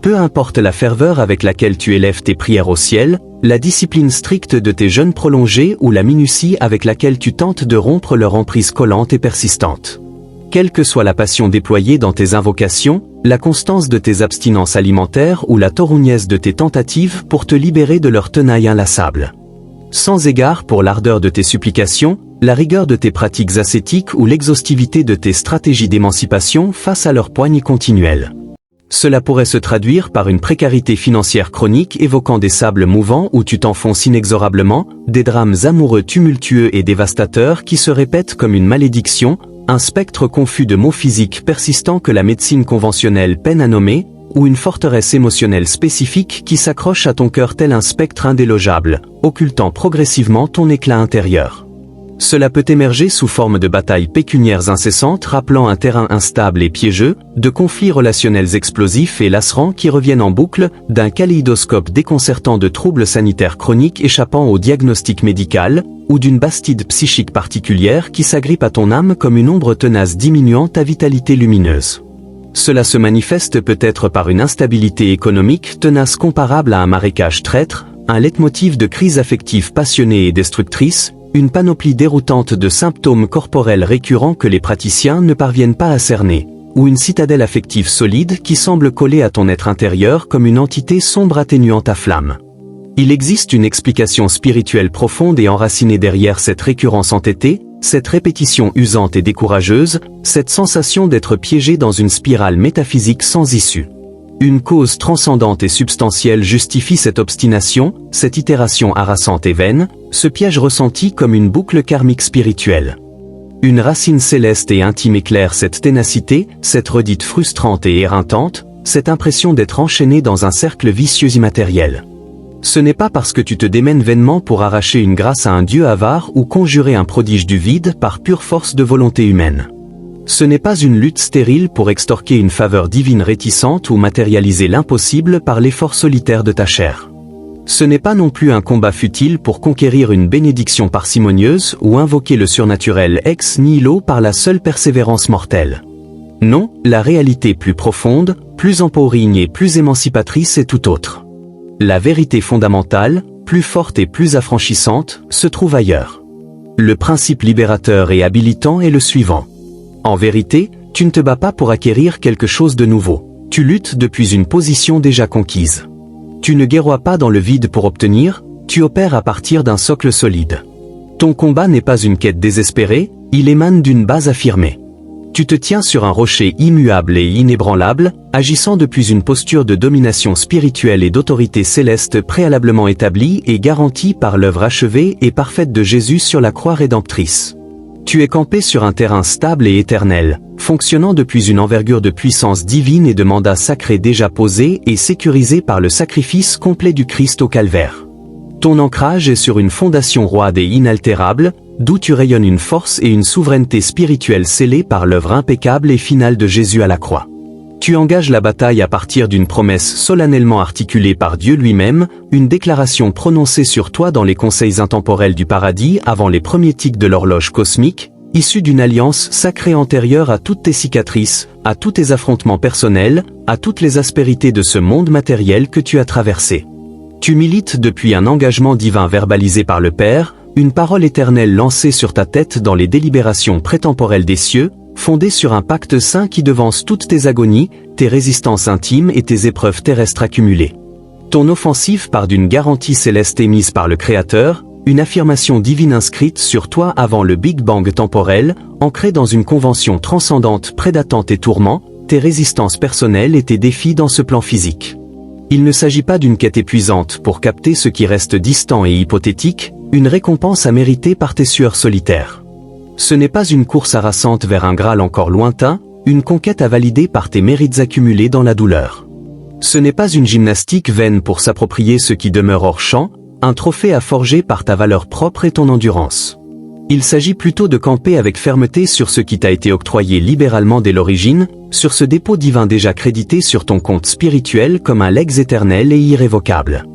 Peu importe la ferveur avec laquelle tu élèves tes prières au ciel, la discipline stricte de tes jeûnes prolongés ou la minutie avec laquelle tu tentes de rompre leur emprise collante et persistante. Quelle que soit la passion déployée dans tes invocations, la constance de tes abstinences alimentaires ou la taurougnesse de tes tentatives pour te libérer de leur tenaille inlassable. Sans égard pour l'ardeur de tes supplications, la rigueur de tes pratiques ascétiques ou l'exhaustivité de tes stratégies d'émancipation face à leur poigne continuelle. Cela pourrait se traduire par une précarité financière chronique évoquant des sables mouvants où tu t'enfonces inexorablement, des drames amoureux tumultueux et dévastateurs qui se répètent comme une malédiction, un spectre confus de maux physiques persistants que la médecine conventionnelle peine à nommer, ou une forteresse émotionnelle spécifique qui s'accroche à ton cœur tel un spectre indélogeable, occultant progressivement ton éclat intérieur. Cela peut émerger sous forme de batailles pécuniaires incessantes rappelant un terrain instable et piégeux, de conflits relationnels explosifs et lacerants qui reviennent en boucle, d'un kaléidoscope déconcertant de troubles sanitaires chroniques échappant au diagnostic médical, ou d'une bastide psychique particulière qui s'agrippe à ton âme comme une ombre tenace diminuant ta vitalité lumineuse. Cela se manifeste peut-être par une instabilité économique tenace comparable à un marécage traître, un leitmotiv de crise affective passionnée et destructrice, une panoplie déroutante de symptômes corporels récurrents que les praticiens ne parviennent pas à cerner, ou une citadelle affective solide qui semble coller à ton être intérieur comme une entité sombre atténuant ta flamme. Il existe une explication spirituelle profonde et enracinée derrière cette récurrence entêtée, cette répétition usante et décourageuse, cette sensation d'être piégé dans une spirale métaphysique sans issue. Une cause transcendante et substantielle justifie cette obstination, cette itération harassante et vaine, ce piège ressenti comme une boucle karmique spirituelle. Une racine céleste et intime éclaire cette ténacité, cette redite frustrante et éreintante, cette impression d'être enchaîné dans un cercle vicieux immatériel. Ce n'est pas parce que tu te démènes vainement pour arracher une grâce à un Dieu avare ou conjurer un prodige du vide par pure force de volonté humaine. Ce n'est pas une lutte stérile pour extorquer une faveur divine réticente ou matérialiser l'impossible par l'effort solitaire de ta chair. Ce n'est pas non plus un combat futile pour conquérir une bénédiction parcimonieuse ou invoquer le surnaturel ex nihilo par la seule persévérance mortelle. Non, la réalité plus profonde, plus empowering et plus émancipatrice est tout autre. La vérité fondamentale, plus forte et plus affranchissante, se trouve ailleurs. Le principe libérateur et habilitant est le suivant. En vérité, tu ne te bats pas pour acquérir quelque chose de nouveau. Tu luttes depuis une position déjà conquise. Tu ne guerroies pas dans le vide pour obtenir, tu opères à partir d'un socle solide. Ton combat n'est pas une quête désespérée, il émane d'une base affirmée. Tu te tiens sur un rocher immuable et inébranlable, agissant depuis une posture de domination spirituelle et d'autorité céleste préalablement établie et garantie par l'œuvre achevée et parfaite de Jésus sur la croix rédemptrice. Tu es campé sur un terrain stable et éternel, fonctionnant depuis une envergure de puissance divine et de mandat sacré déjà posé et sécurisé par le sacrifice complet du Christ au calvaire. Ton ancrage est sur une fondation roide et inaltérable, d'où tu rayonnes une force et une souveraineté spirituelle scellée par l'œuvre impeccable et finale de Jésus à la croix. Tu engages la bataille à partir d'une promesse solennellement articulée par Dieu lui-même, une déclaration prononcée sur toi dans les conseils intemporels du paradis avant les premiers tics de l'horloge cosmique, issue d'une alliance sacrée antérieure à toutes tes cicatrices, à tous tes affrontements personnels, à toutes les aspérités de ce monde matériel que tu as traversé. Tu milites depuis un engagement divin verbalisé par le Père, une parole éternelle lancée sur ta tête dans les délibérations prétemporelles des cieux, fondée sur un pacte saint qui devance toutes tes agonies, tes résistances intimes et tes épreuves terrestres accumulées. Ton offensive part d'une garantie céleste émise par le Créateur, une affirmation divine inscrite sur toi avant le Big Bang temporel, ancrée dans une convention transcendante prédatant tes tourments, tes résistances personnelles et tes défis dans ce plan physique. Il ne s'agit pas d'une quête épuisante pour capter ce qui reste distant et hypothétique, une récompense à mériter par tes sueurs solitaires. Ce n'est pas une course harassante vers un Graal encore lointain, une conquête à valider par tes mérites accumulés dans la douleur. Ce n'est pas une gymnastique vaine pour s'approprier ce qui demeure hors champ, un trophée à forger par ta valeur propre et ton endurance. Il s'agit plutôt de camper avec fermeté sur ce qui t'a été octroyé libéralement dès l'origine, sur ce dépôt divin déjà crédité sur ton compte spirituel comme un legs éternel et irrévocable.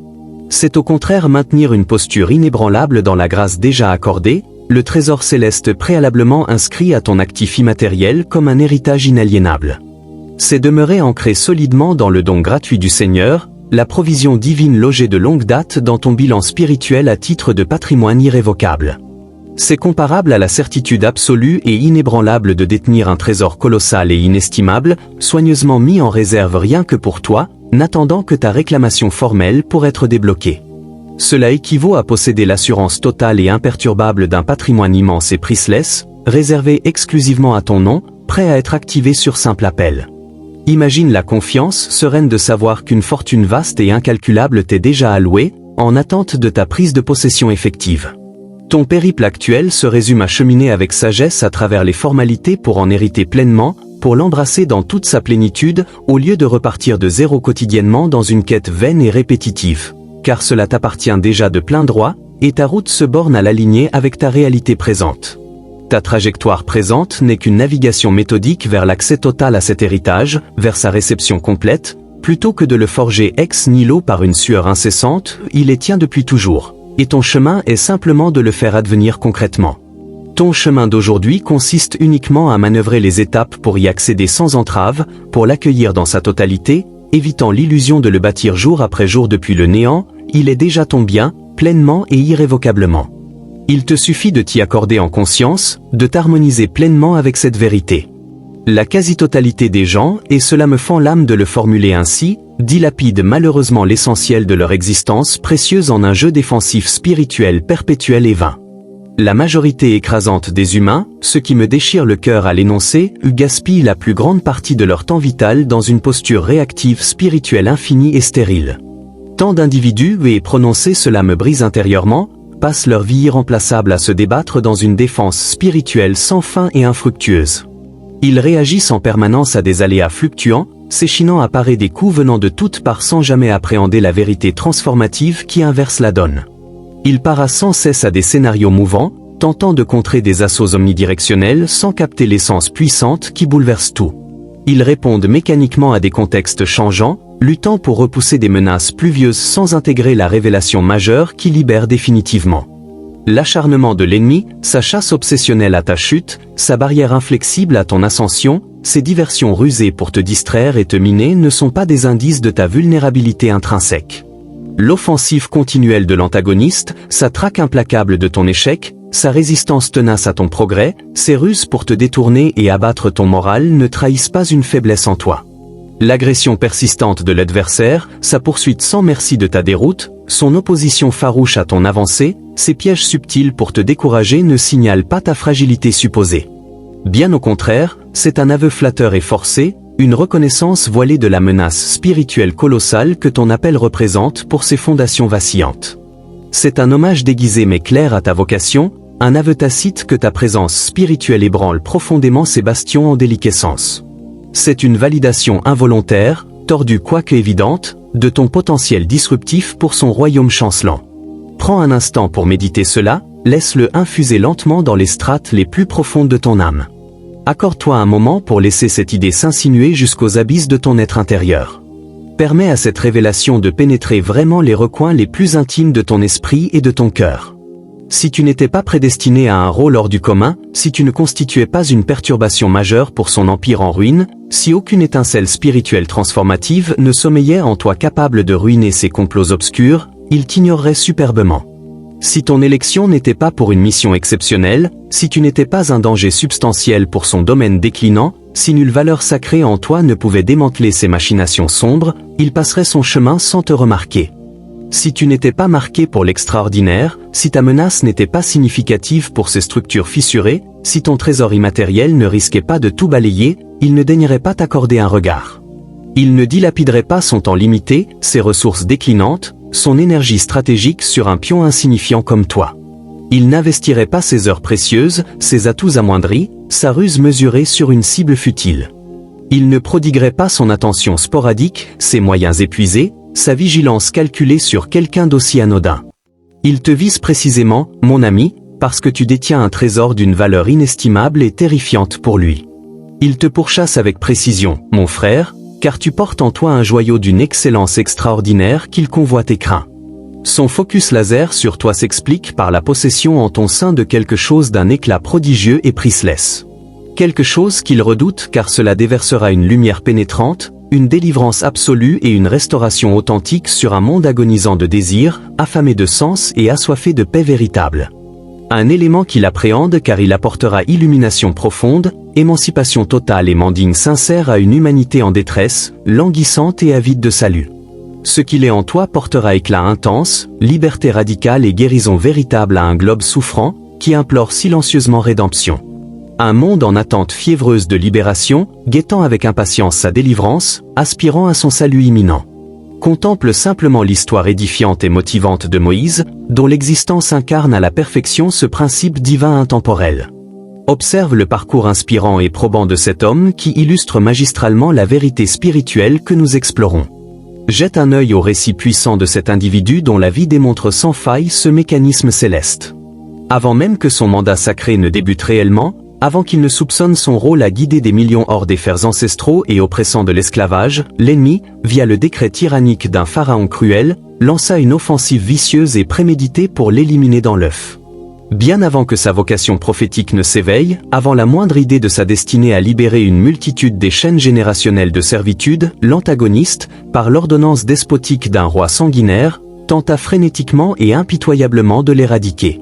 C'est au contraire maintenir une posture inébranlable dans la grâce déjà accordée, le trésor céleste préalablement inscrit à ton actif immatériel comme un héritage inaliénable. C'est demeurer ancré solidement dans le don gratuit du Seigneur, la provision divine logée de longue date dans ton bilan spirituel à titre de patrimoine irrévocable. C'est comparable à la certitude absolue et inébranlable de détenir un trésor colossal et inestimable, soigneusement mis en réserve rien que pour toi, n'attendant que ta réclamation formelle pour être débloquée. Cela équivaut à posséder l'assurance totale et imperturbable d'un patrimoine immense et priceless, réservé exclusivement à ton nom, prêt à être activé sur simple appel. Imagine la confiance sereine de savoir qu'une fortune vaste et incalculable t'est déjà allouée, en attente de ta prise de possession effective. Ton périple actuel se résume à cheminer avec sagesse à travers les formalités pour en hériter pleinement, pour l'embrasser dans toute sa plénitude, au lieu de repartir de zéro quotidiennement dans une quête vaine et répétitive. Car cela t'appartient déjà de plein droit, et ta route se borne à l'aligner avec ta réalité présente. Ta trajectoire présente n'est qu'une navigation méthodique vers l'accès total à cet héritage, vers sa réception complète, plutôt que de le forger ex nihilo par une sueur incessante, il est tien depuis toujours, et ton chemin est simplement de le faire advenir concrètement. Ton chemin d'aujourd'hui consiste uniquement à manœuvrer les étapes pour y accéder sans entrave, pour l'accueillir dans sa totalité, évitant l'illusion de le bâtir jour après jour depuis le néant, il est déjà ton bien, pleinement et irrévocablement. Il te suffit de t'y accorder en conscience, de t'harmoniser pleinement avec cette vérité. La quasi-totalité des gens, et cela me fend l'âme de le formuler ainsi, dilapident malheureusement l'essentiel de leur existence précieuse en un jeu défensif spirituel perpétuel et vain. La majorité écrasante des humains, ce qui me déchire le cœur à l'énoncer, gaspillent la plus grande partie de leur temps vital dans une posture réactive spirituelle infinie et stérile. Tant d'individus, et prononcer cela me brise intérieurement, passent leur vie irremplaçable à se débattre dans une défense spirituelle sans fin et infructueuse. Ils réagissent en permanence à des aléas fluctuants, s'échinant à parer des coups venant de toutes parts sans jamais appréhender la vérité transformative qui inverse la donne. Ils parent sans cesse à des scénarios mouvants, tentant de contrer des assauts omnidirectionnels sans capter l'essence puissante qui bouleverse tout. Ils répondent mécaniquement à des contextes changeants, luttant pour repousser des menaces pluvieuses sans intégrer la révélation majeure qui libère définitivement. L'acharnement de l'ennemi, sa chasse obsessionnelle à ta chute, sa barrière inflexible à ton ascension, ses diversions rusées pour te distraire et te miner ne sont pas des indices de ta vulnérabilité intrinsèque. L'offensive continuelle de l'antagoniste, sa traque implacable de ton échec, sa résistance tenace à ton progrès, ses ruses pour te détourner et abattre ton moral ne trahissent pas une faiblesse en toi. L'agression persistante de l'adversaire, sa poursuite sans merci de ta déroute, son opposition farouche à ton avancée, ses pièges subtils pour te décourager ne signalent pas ta fragilité supposée. Bien au contraire, c'est un aveu flatteur et forcé, une reconnaissance voilée de la menace spirituelle colossale que ton appel représente pour ses fondations vacillantes. C'est un hommage déguisé mais clair à ta vocation, un aveu tacite que ta présence spirituelle ébranle profondément ces bastions en déliquescence. C'est une validation involontaire, tordue quoique évidente, de ton potentiel disruptif pour son royaume chancelant. Prends un instant pour méditer cela, laisse-le infuser lentement dans les strates les plus profondes de ton âme. Accorde-toi un moment pour laisser cette idée s'insinuer jusqu'aux abysses de ton être intérieur. Permets à cette révélation de pénétrer vraiment les recoins les plus intimes de ton esprit et de ton cœur. Si tu n'étais pas prédestiné à un rôle hors du commun, si tu ne constituais pas une perturbation majeure pour son empire en ruine, si aucune étincelle spirituelle transformative ne sommeillait en toi capable de ruiner ses complots obscurs, il t'ignorerait superbement. Si ton élection n'était pas pour une mission exceptionnelle, si tu n'étais pas un danger substantiel pour son domaine déclinant, si nulle valeur sacrée en toi ne pouvait démanteler ses machinations sombres, il passerait son chemin sans te remarquer. Si tu n'étais pas marqué pour l'extraordinaire, si ta menace n'était pas significative pour ses structures fissurées, si ton trésor immatériel ne risquait pas de tout balayer, il ne daignerait pas t'accorder un regard. Il ne dilapiderait pas son temps limité, ses ressources déclinantes, son énergie stratégique sur un pion insignifiant comme toi. Il n'investirait pas ses heures précieuses, ses atouts amoindris, sa ruse mesurée sur une cible futile. Il ne prodiguerait pas son attention sporadique, ses moyens épuisés, sa vigilance calculée sur quelqu'un d'aussi anodin. Il te vise précisément, mon ami, parce que tu détiens un trésor d'une valeur inestimable et terrifiante pour lui. Il te pourchasse avec précision, mon frère, car tu portes en toi un joyau d'une excellence extraordinaire qu'il convoite et craint. Son focus laser sur toi s'explique par la possession en ton sein de quelque chose d'un éclat prodigieux et priceless. Quelque chose qu'il redoute car cela déversera une lumière pénétrante, une délivrance absolue et une restauration authentique sur un monde agonisant de désir, affamé de sens et assoiffé de paix véritable. Un élément qu'il appréhende car il apportera illumination profonde, émancipation totale et manding sincère à une humanité en détresse, languissante et avide de salut. Ce qu'il est en toi portera éclat intense, liberté radicale et guérison véritable à un globe souffrant, qui implore silencieusement rédemption. Un monde en attente fiévreuse de libération, guettant avec impatience sa délivrance, aspirant à son salut imminent. Contemple simplement l'histoire édifiante et motivante de Moïse, dont l'existence incarne à la perfection ce principe divin intemporel. Observe le parcours inspirant et probant de cet homme qui illustre magistralement la vérité spirituelle que nous explorons. Jette un œil au récit puissant de cet individu dont la vie démontre sans faille ce mécanisme céleste. Avant même que son mandat sacré ne débute réellement, avant qu'il ne soupçonne son rôle à guider des millions hors des fers ancestraux et oppressants de l'esclavage, l'ennemi, via le décret tyrannique d'un pharaon cruel, lança une offensive vicieuse et préméditée pour l'éliminer dans l'œuf. Bien avant que sa vocation prophétique ne s'éveille, avant la moindre idée de sa destinée à libérer une multitude des chaînes générationnelles de servitude, l'antagoniste, par l'ordonnance despotique d'un roi sanguinaire, tenta frénétiquement et impitoyablement de l'éradiquer.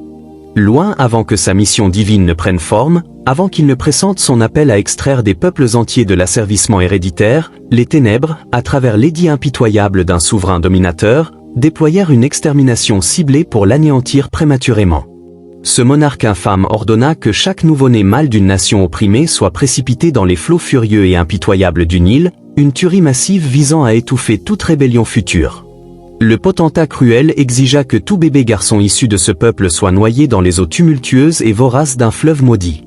Loin avant que sa mission divine ne prenne forme, avant qu'il ne pressente son appel à extraire des peuples entiers de l'asservissement héréditaire, les ténèbres, à travers l'édit impitoyable d'un souverain dominateur, déployèrent une extermination ciblée pour l'anéantir prématurément. Ce monarque infâme ordonna que chaque nouveau-né mâle d'une nation opprimée soit précipité dans les flots furieux et impitoyables du Nil, une tuerie massive visant à étouffer toute rébellion future. Le potentat cruel exigea que tout bébé garçon issu de ce peuple soit noyé dans les eaux tumultueuses et voraces d'un fleuve maudit.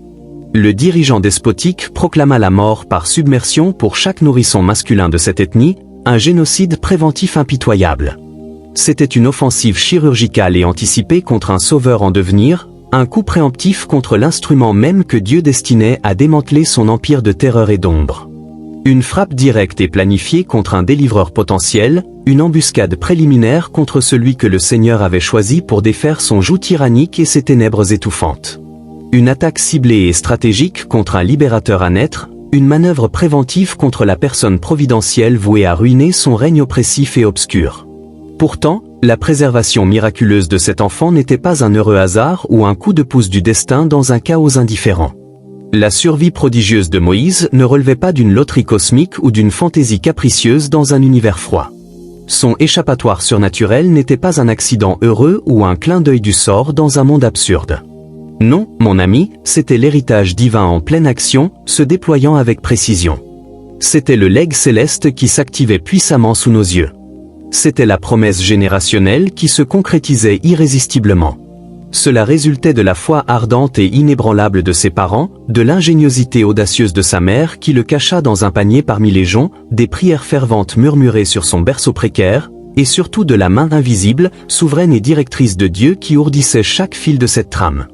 Le dirigeant despotique proclama la mort par submersion pour chaque nourrisson masculin de cette ethnie, un génocide préventif impitoyable. C'était une offensive chirurgicale et anticipée contre un sauveur en devenir, un coup préemptif contre l'instrument même que Dieu destinait à démanteler son empire de terreur et d'ombre. Une frappe directe et planifiée contre un délivreur potentiel, une embuscade préliminaire contre celui que le Seigneur avait choisi pour défaire son joug tyrannique et ses ténèbres étouffantes. Une attaque ciblée et stratégique contre un libérateur à naître, une manœuvre préventive contre la personne providentielle vouée à ruiner son règne oppressif et obscur. Pourtant, la préservation miraculeuse de cet enfant n'était pas un heureux hasard ou un coup de pouce du destin dans un chaos indifférent. La survie prodigieuse de Moïse ne relevait pas d'une loterie cosmique ou d'une fantaisie capricieuse dans un univers froid. Son échappatoire surnaturel n'était pas un accident heureux ou un clin d'œil du sort dans un monde absurde. Non, mon ami, c'était l'héritage divin en pleine action, se déployant avec précision. C'était le legs céleste qui s'activait puissamment sous nos yeux. C'était la promesse générationnelle qui se concrétisait irrésistiblement. Cela résultait de la foi ardente et inébranlable de ses parents, de l'ingéniosité audacieuse de sa mère qui le cacha dans un panier parmi les joncs, des prières ferventes murmurées sur son berceau précaire, et surtout de la main invisible, souveraine et directrice de Dieu qui ourdissait chaque fil de cette trame.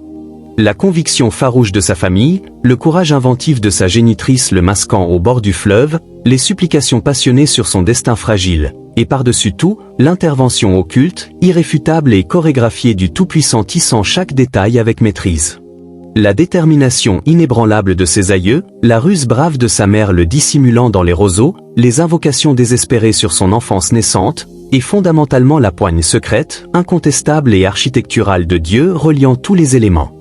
La conviction farouche de sa famille, le courage inventif de sa génitrice le masquant au bord du fleuve, les supplications passionnées sur son destin fragile, et par-dessus tout, l'intervention occulte, irréfutable et chorégraphiée du Tout-Puissant tissant chaque détail avec maîtrise. La détermination inébranlable de ses aïeux, la ruse brave de sa mère le dissimulant dans les roseaux, les invocations désespérées sur son enfance naissante, et fondamentalement la poigne secrète, incontestable et architecturale de Dieu reliant tous les éléments.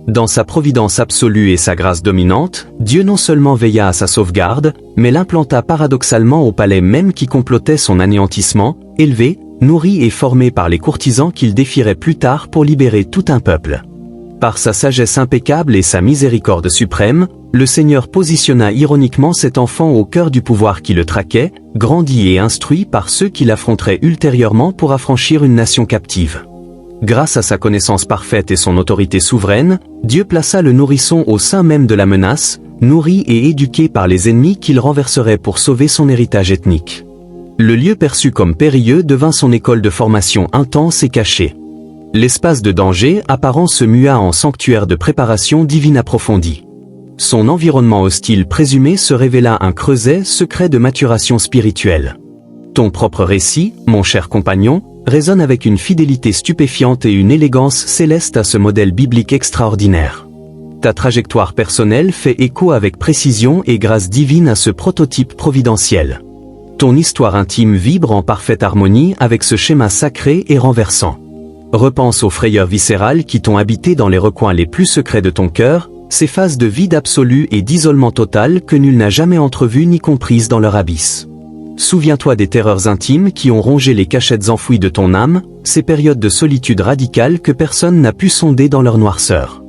Dans sa providence absolue et sa grâce dominante, Dieu non seulement veilla à sa sauvegarde, mais l'implanta paradoxalement au palais même qui complotait son anéantissement, élevé, nourri et formé par les courtisans qu'il défierait plus tard pour libérer tout un peuple. Par sa sagesse impeccable et sa miséricorde suprême, le Seigneur positionna ironiquement cet enfant au cœur du pouvoir qui le traquait, grandi et instruit par ceux qui l'affronteraient ultérieurement pour affranchir une nation captive. Grâce à sa connaissance parfaite et son autorité souveraine, Dieu plaça le nourrisson au sein même de la menace, nourri et éduqué par les ennemis qu'il renverserait pour sauver son héritage ethnique. Le lieu perçu comme périlleux devint son école de formation intense et cachée. L'espace de danger apparent se mua en sanctuaire de préparation divine approfondie. Son environnement hostile présumé se révéla un creuset secret de maturation spirituelle. Ton propre récit, mon cher compagnon, résonne avec une fidélité stupéfiante et une élégance céleste à ce modèle biblique extraordinaire. Ta trajectoire personnelle fait écho avec précision et grâce divine à ce prototype providentiel. Ton histoire intime vibre en parfaite harmonie avec ce schéma sacré et renversant. Repense aux frayeurs viscérales qui t'ont habité dans les recoins les plus secrets de ton cœur, ces phases de vide absolu et d'isolement total que nul n'a jamais entrevues ni comprises dans leur abysse. Souviens-toi des terreurs intimes qui ont rongé les cachettes enfouies de ton âme, ces périodes de solitude radicale que personne n'a pu sonder dans leur noirceur.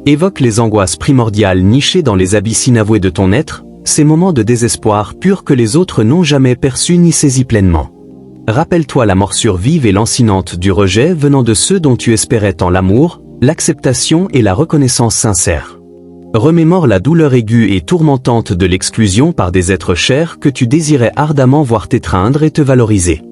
Évoque les angoisses primordiales nichées dans les abysses inavoués de ton être, ces moments de désespoir pur que les autres n'ont jamais perçus ni saisis pleinement. Rappelle-toi la morsure vive et lancinante du rejet venant de ceux dont tu espérais tant l'amour, l'acceptation et la reconnaissance sincère. Remémore la douleur aiguë et tourmentante de l'exclusion par des êtres chers que tu désirais ardemment voir t'étreindre et te valoriser.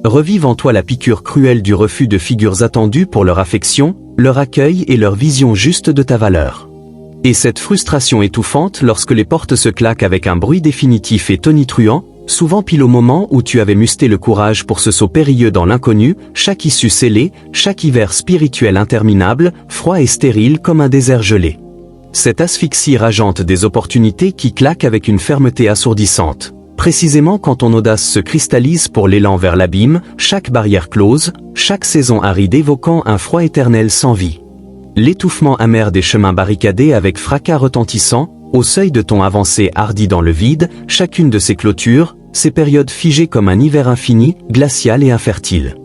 Revive en toi la piqûre cruelle du refus de figures attendues pour leur affection, leur accueil et leur vision juste de ta valeur. Et cette frustration étouffante lorsque les portes se claquent avec un bruit définitif et tonitruant, souvent pile au moment où tu avais musté le courage pour ce saut périlleux dans l'inconnu, chaque issue scellée, chaque hiver spirituel interminable, froid et stérile comme un désert gelé. Cette asphyxie rageante des opportunités qui claquent avec une fermeté assourdissante. Précisément quand ton audace se cristallise pour l'élan vers l'abîme, chaque barrière close, chaque saison aride évoquant un froid éternel sans vie. L'étouffement amer des chemins barricadés avec fracas retentissant, au seuil de ton avancée hardie dans le vide, chacune de ces clôtures, ces périodes figées comme un hiver infini, glacial et infertile.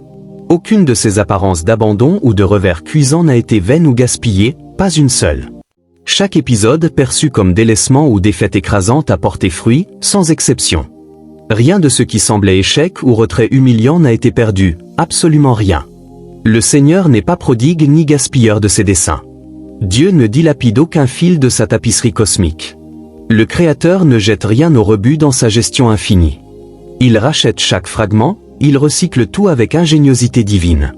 Aucune de ces apparences d'abandon ou de revers cuisant n'a été vaine ou gaspillée, pas une seule. Chaque épisode perçu comme délaissement ou défaite écrasante a porté fruit, sans exception. Rien de ce qui semblait échec ou retrait humiliant n'a été perdu, absolument rien. Le Seigneur n'est pas prodigue ni gaspilleur de ses desseins. Dieu ne dilapide aucun fil de sa tapisserie cosmique. Le Créateur ne jette rien au rebut dans sa gestion infinie. Il rachète chaque fragment, il recycle tout avec ingéniosité divine.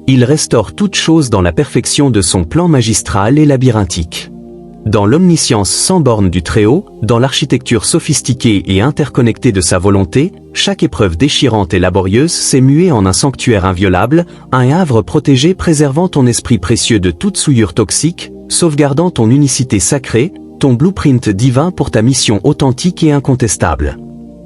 Il restaure toute chose dans la perfection de son plan magistral et labyrinthique. Dans l'omniscience sans borne du Très-Haut, dans l'architecture sophistiquée et interconnectée de sa volonté, chaque épreuve déchirante et laborieuse s'est muée en un sanctuaire inviolable, un havre protégé préservant ton esprit précieux de toute souillure toxique, sauvegardant ton unicité sacrée, ton blueprint divin pour ta mission authentique et incontestable.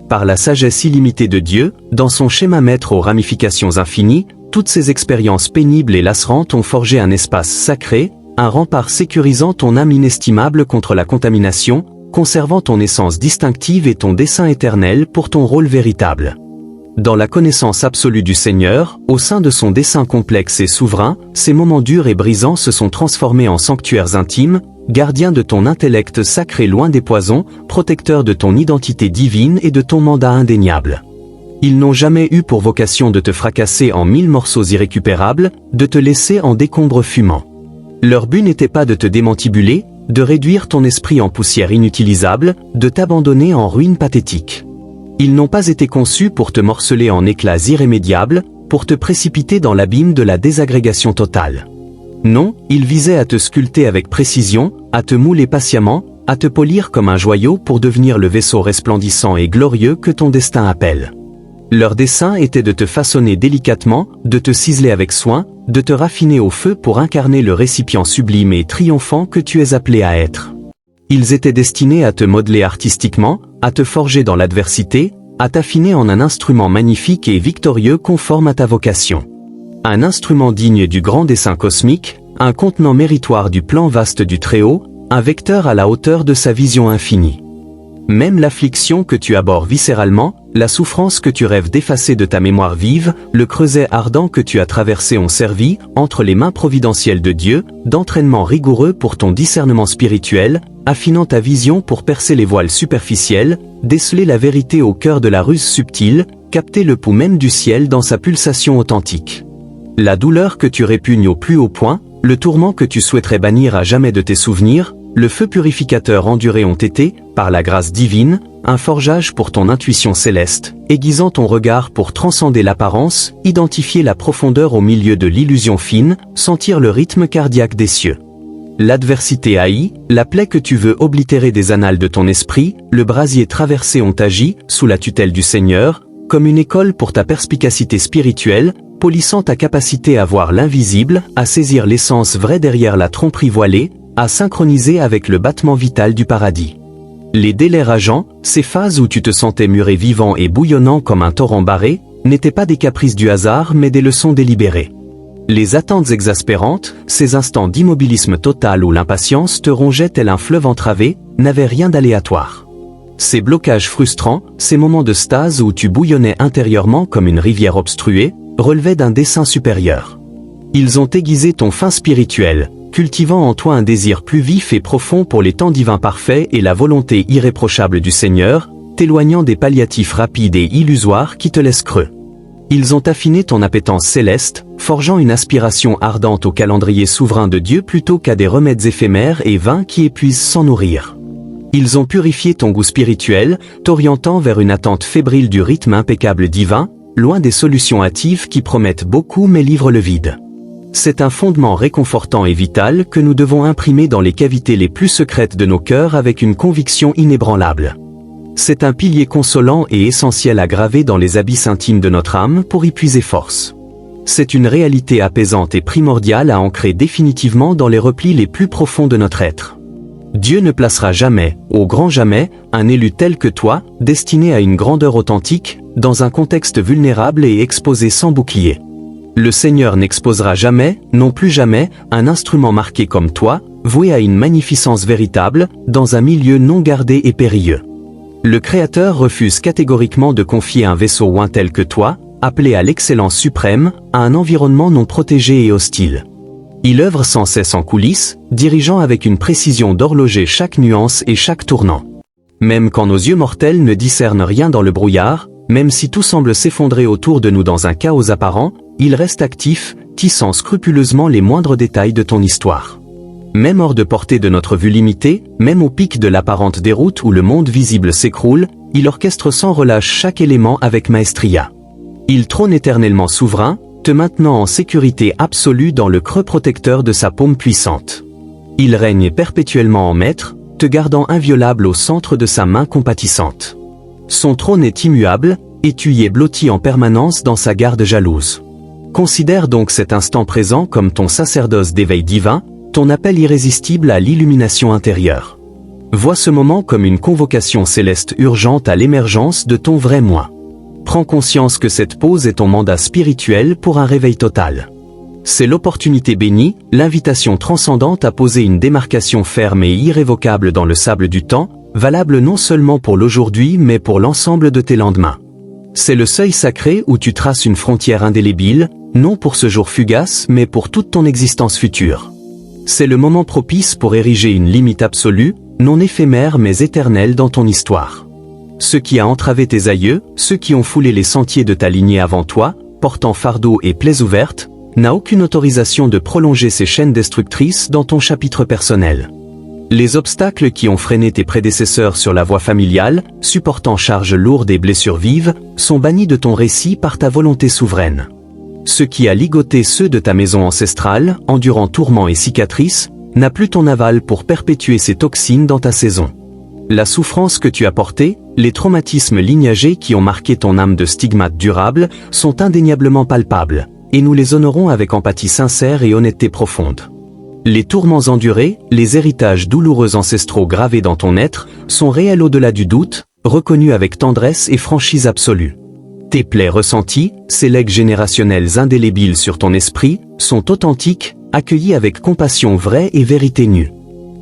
Par la sagesse illimitée de Dieu, dans son schéma maître aux ramifications infinies, toutes ces expériences pénibles et lacerantes ont forgé un espace sacré, un rempart sécurisant ton âme inestimable contre la contamination, conservant ton essence distinctive et ton dessein éternel pour ton rôle véritable. Dans la connaissance absolue du Seigneur, au sein de son dessein complexe et souverain, ces moments durs et brisants se sont transformés en sanctuaires intimes, gardiens de ton intellect sacré loin des poisons, protecteurs de ton identité divine et de ton mandat indéniable. Ils n'ont jamais eu pour vocation de te fracasser en 1000 morceaux irrécupérables, de te laisser en décombres fumants. Leur but n'était pas de te démantibuler, de réduire ton esprit en poussière inutilisable, de t'abandonner en ruines pathétiques. Ils n'ont pas été conçus pour te morceler en éclats irrémédiables, pour te précipiter dans l'abîme de la désagrégation totale. Non, ils visaient à te sculpter avec précision, à te mouler patiemment, à te polir comme un joyau pour devenir le vaisseau resplendissant et glorieux que ton destin appelle. Leur dessein était de te façonner délicatement, de te ciseler avec soin, de te raffiner au feu pour incarner le récipient sublime et triomphant que tu es appelé à être. Ils étaient destinés à te modeler artistiquement, à te forger dans l'adversité, à t'affiner en un instrument magnifique et victorieux conforme à ta vocation. Un instrument digne du grand dessein cosmique, un contenant méritoire du plan vaste du Très-Haut, un vecteur à la hauteur de sa vision infinie. Même l'affliction que tu abordes viscéralement, la souffrance que tu rêves d'effacer de ta mémoire vive, le creuset ardent que tu as traversé ont servi, entre les mains providentielles de Dieu, d'entraînement rigoureux pour ton discernement spirituel, affinant ta vision pour percer les voiles superficielles, déceler la vérité au cœur de la ruse subtile, capter le pouls même du ciel dans sa pulsation authentique. La douleur que tu répugnes au plus haut point, le tourment que tu souhaiterais bannir à jamais de tes souvenirs, le feu purificateur enduré ont été, par la grâce divine, un forgeage pour ton intuition céleste, aiguisant ton regard pour transcender l'apparence, identifier la profondeur au milieu de l'illusion fine, sentir le rythme cardiaque des cieux. L'adversité haïe, la plaie que tu veux oblitérer des annales de ton esprit, le brasier traversé ont agi, sous la tutelle du Seigneur, comme une école pour ta perspicacité spirituelle, polissant ta capacité à voir l'invisible, à saisir l'essence vraie derrière la tromperie voilée, à synchroniser avec le battement vital du paradis. Les délais rageants, ces phases où tu te sentais muré vivant et bouillonnant comme un torrent barré, n'étaient pas des caprices du hasard mais des leçons délibérées. Les attentes exaspérantes, ces instants d'immobilisme total où l'impatience te rongeait tel un fleuve entravé, n'avaient rien d'aléatoire. Ces blocages frustrants, ces moments de stase où tu bouillonnais intérieurement comme une rivière obstruée, relevaient d'un dessein supérieur. Ils ont aiguisé ton fin spirituel, cultivant en toi un désir plus vif et profond pour les temps divins parfaits et la volonté irréprochable du Seigneur, t'éloignant des palliatifs rapides et illusoires qui te laissent creux. Ils ont affiné ton appétence céleste, forgeant une aspiration ardente au calendrier souverain de Dieu plutôt qu'à des remèdes éphémères et vains qui épuisent sans nourrir. Ils ont purifié ton goût spirituel, t'orientant vers une attente fébrile du rythme impeccable divin, loin des solutions hâtives qui promettent beaucoup mais livrent le vide. C'est un fondement réconfortant et vital que nous devons imprimer dans les cavités les plus secrètes de nos cœurs avec une conviction inébranlable. C'est un pilier consolant et essentiel à graver dans les abysses intimes de notre âme pour y puiser force. C'est une réalité apaisante et primordiale à ancrer définitivement dans les replis les plus profonds de notre être. Dieu ne placera jamais, au grand jamais, un élu tel que toi, destiné à une grandeur authentique, dans un contexte vulnérable et exposé sans bouclier. Le Seigneur n'exposera jamais, non plus jamais, un instrument marqué comme toi, voué à une magnificence véritable, dans un milieu non gardé et périlleux. Le Créateur refuse catégoriquement de confier un vaisseau oint tel que toi, appelé à l'excellence suprême, à un environnement non protégé et hostile. Il œuvre sans cesse en coulisses, dirigeant avec une précision d'horloger chaque nuance et chaque tournant. Même quand nos yeux mortels ne discernent rien dans le brouillard, même si tout semble s'effondrer autour de nous dans un chaos apparent, il reste actif, tissant scrupuleusement les moindres détails de ton histoire. Même hors de portée de notre vue limitée, même au pic de l'apparente déroute où le monde visible s'écroule, il orchestre sans relâche chaque élément avec maestria. Il trône éternellement souverain, te maintenant en sécurité absolue dans le creux protecteur de sa paume puissante. Il règne perpétuellement en maître, te gardant inviolable au centre de sa main compatissante. Son trône est immuable, et tu y es blotti en permanence dans sa garde jalouse. Considère donc cet instant présent comme ton sacerdoce d'éveil divin, ton appel irrésistible à l'illumination intérieure. Vois ce moment comme une convocation céleste urgente à l'émergence de ton vrai moi. Prends conscience que cette pause est ton mandat spirituel pour un réveil total. C'est l'opportunité bénie, l'invitation transcendante à poser une démarcation ferme et irrévocable dans le sable du temps, valable non seulement pour l'aujourd'hui mais pour l'ensemble de tes lendemains. C'est le seuil sacré où tu traces une frontière indélébile, non pour ce jour fugace mais pour toute ton existence future. C'est le moment propice pour ériger une limite absolue, non éphémère mais éternelle dans ton histoire. Ce qui a entravé tes aïeux, ceux qui ont foulé les sentiers de ta lignée avant toi, portant fardeau et plaies ouvertes, n'a aucune autorisation de prolonger ces chaînes destructrices dans ton chapitre personnel. Les obstacles qui ont freiné tes prédécesseurs sur la voie familiale, supportant charges lourdes et blessures vives, sont bannis de ton récit par ta volonté souveraine. Ce qui a ligoté ceux de ta maison ancestrale, endurant tourments et cicatrices, n'a plus ton aval pour perpétuer ces toxines dans ta saison. La souffrance que tu as portée, les traumatismes lignagés qui ont marqué ton âme de stigmates durables, sont indéniablement palpables, et nous les honorons avec empathie sincère et honnêteté profonde. Les tourments endurés, les héritages douloureux ancestraux gravés dans ton être, sont réels au-delà du doute, reconnus avec tendresse et franchise absolue. Tes plaies ressenties, ces legs générationnels indélébiles sur ton esprit, sont authentiques, accueillis avec compassion vraie et vérité nue.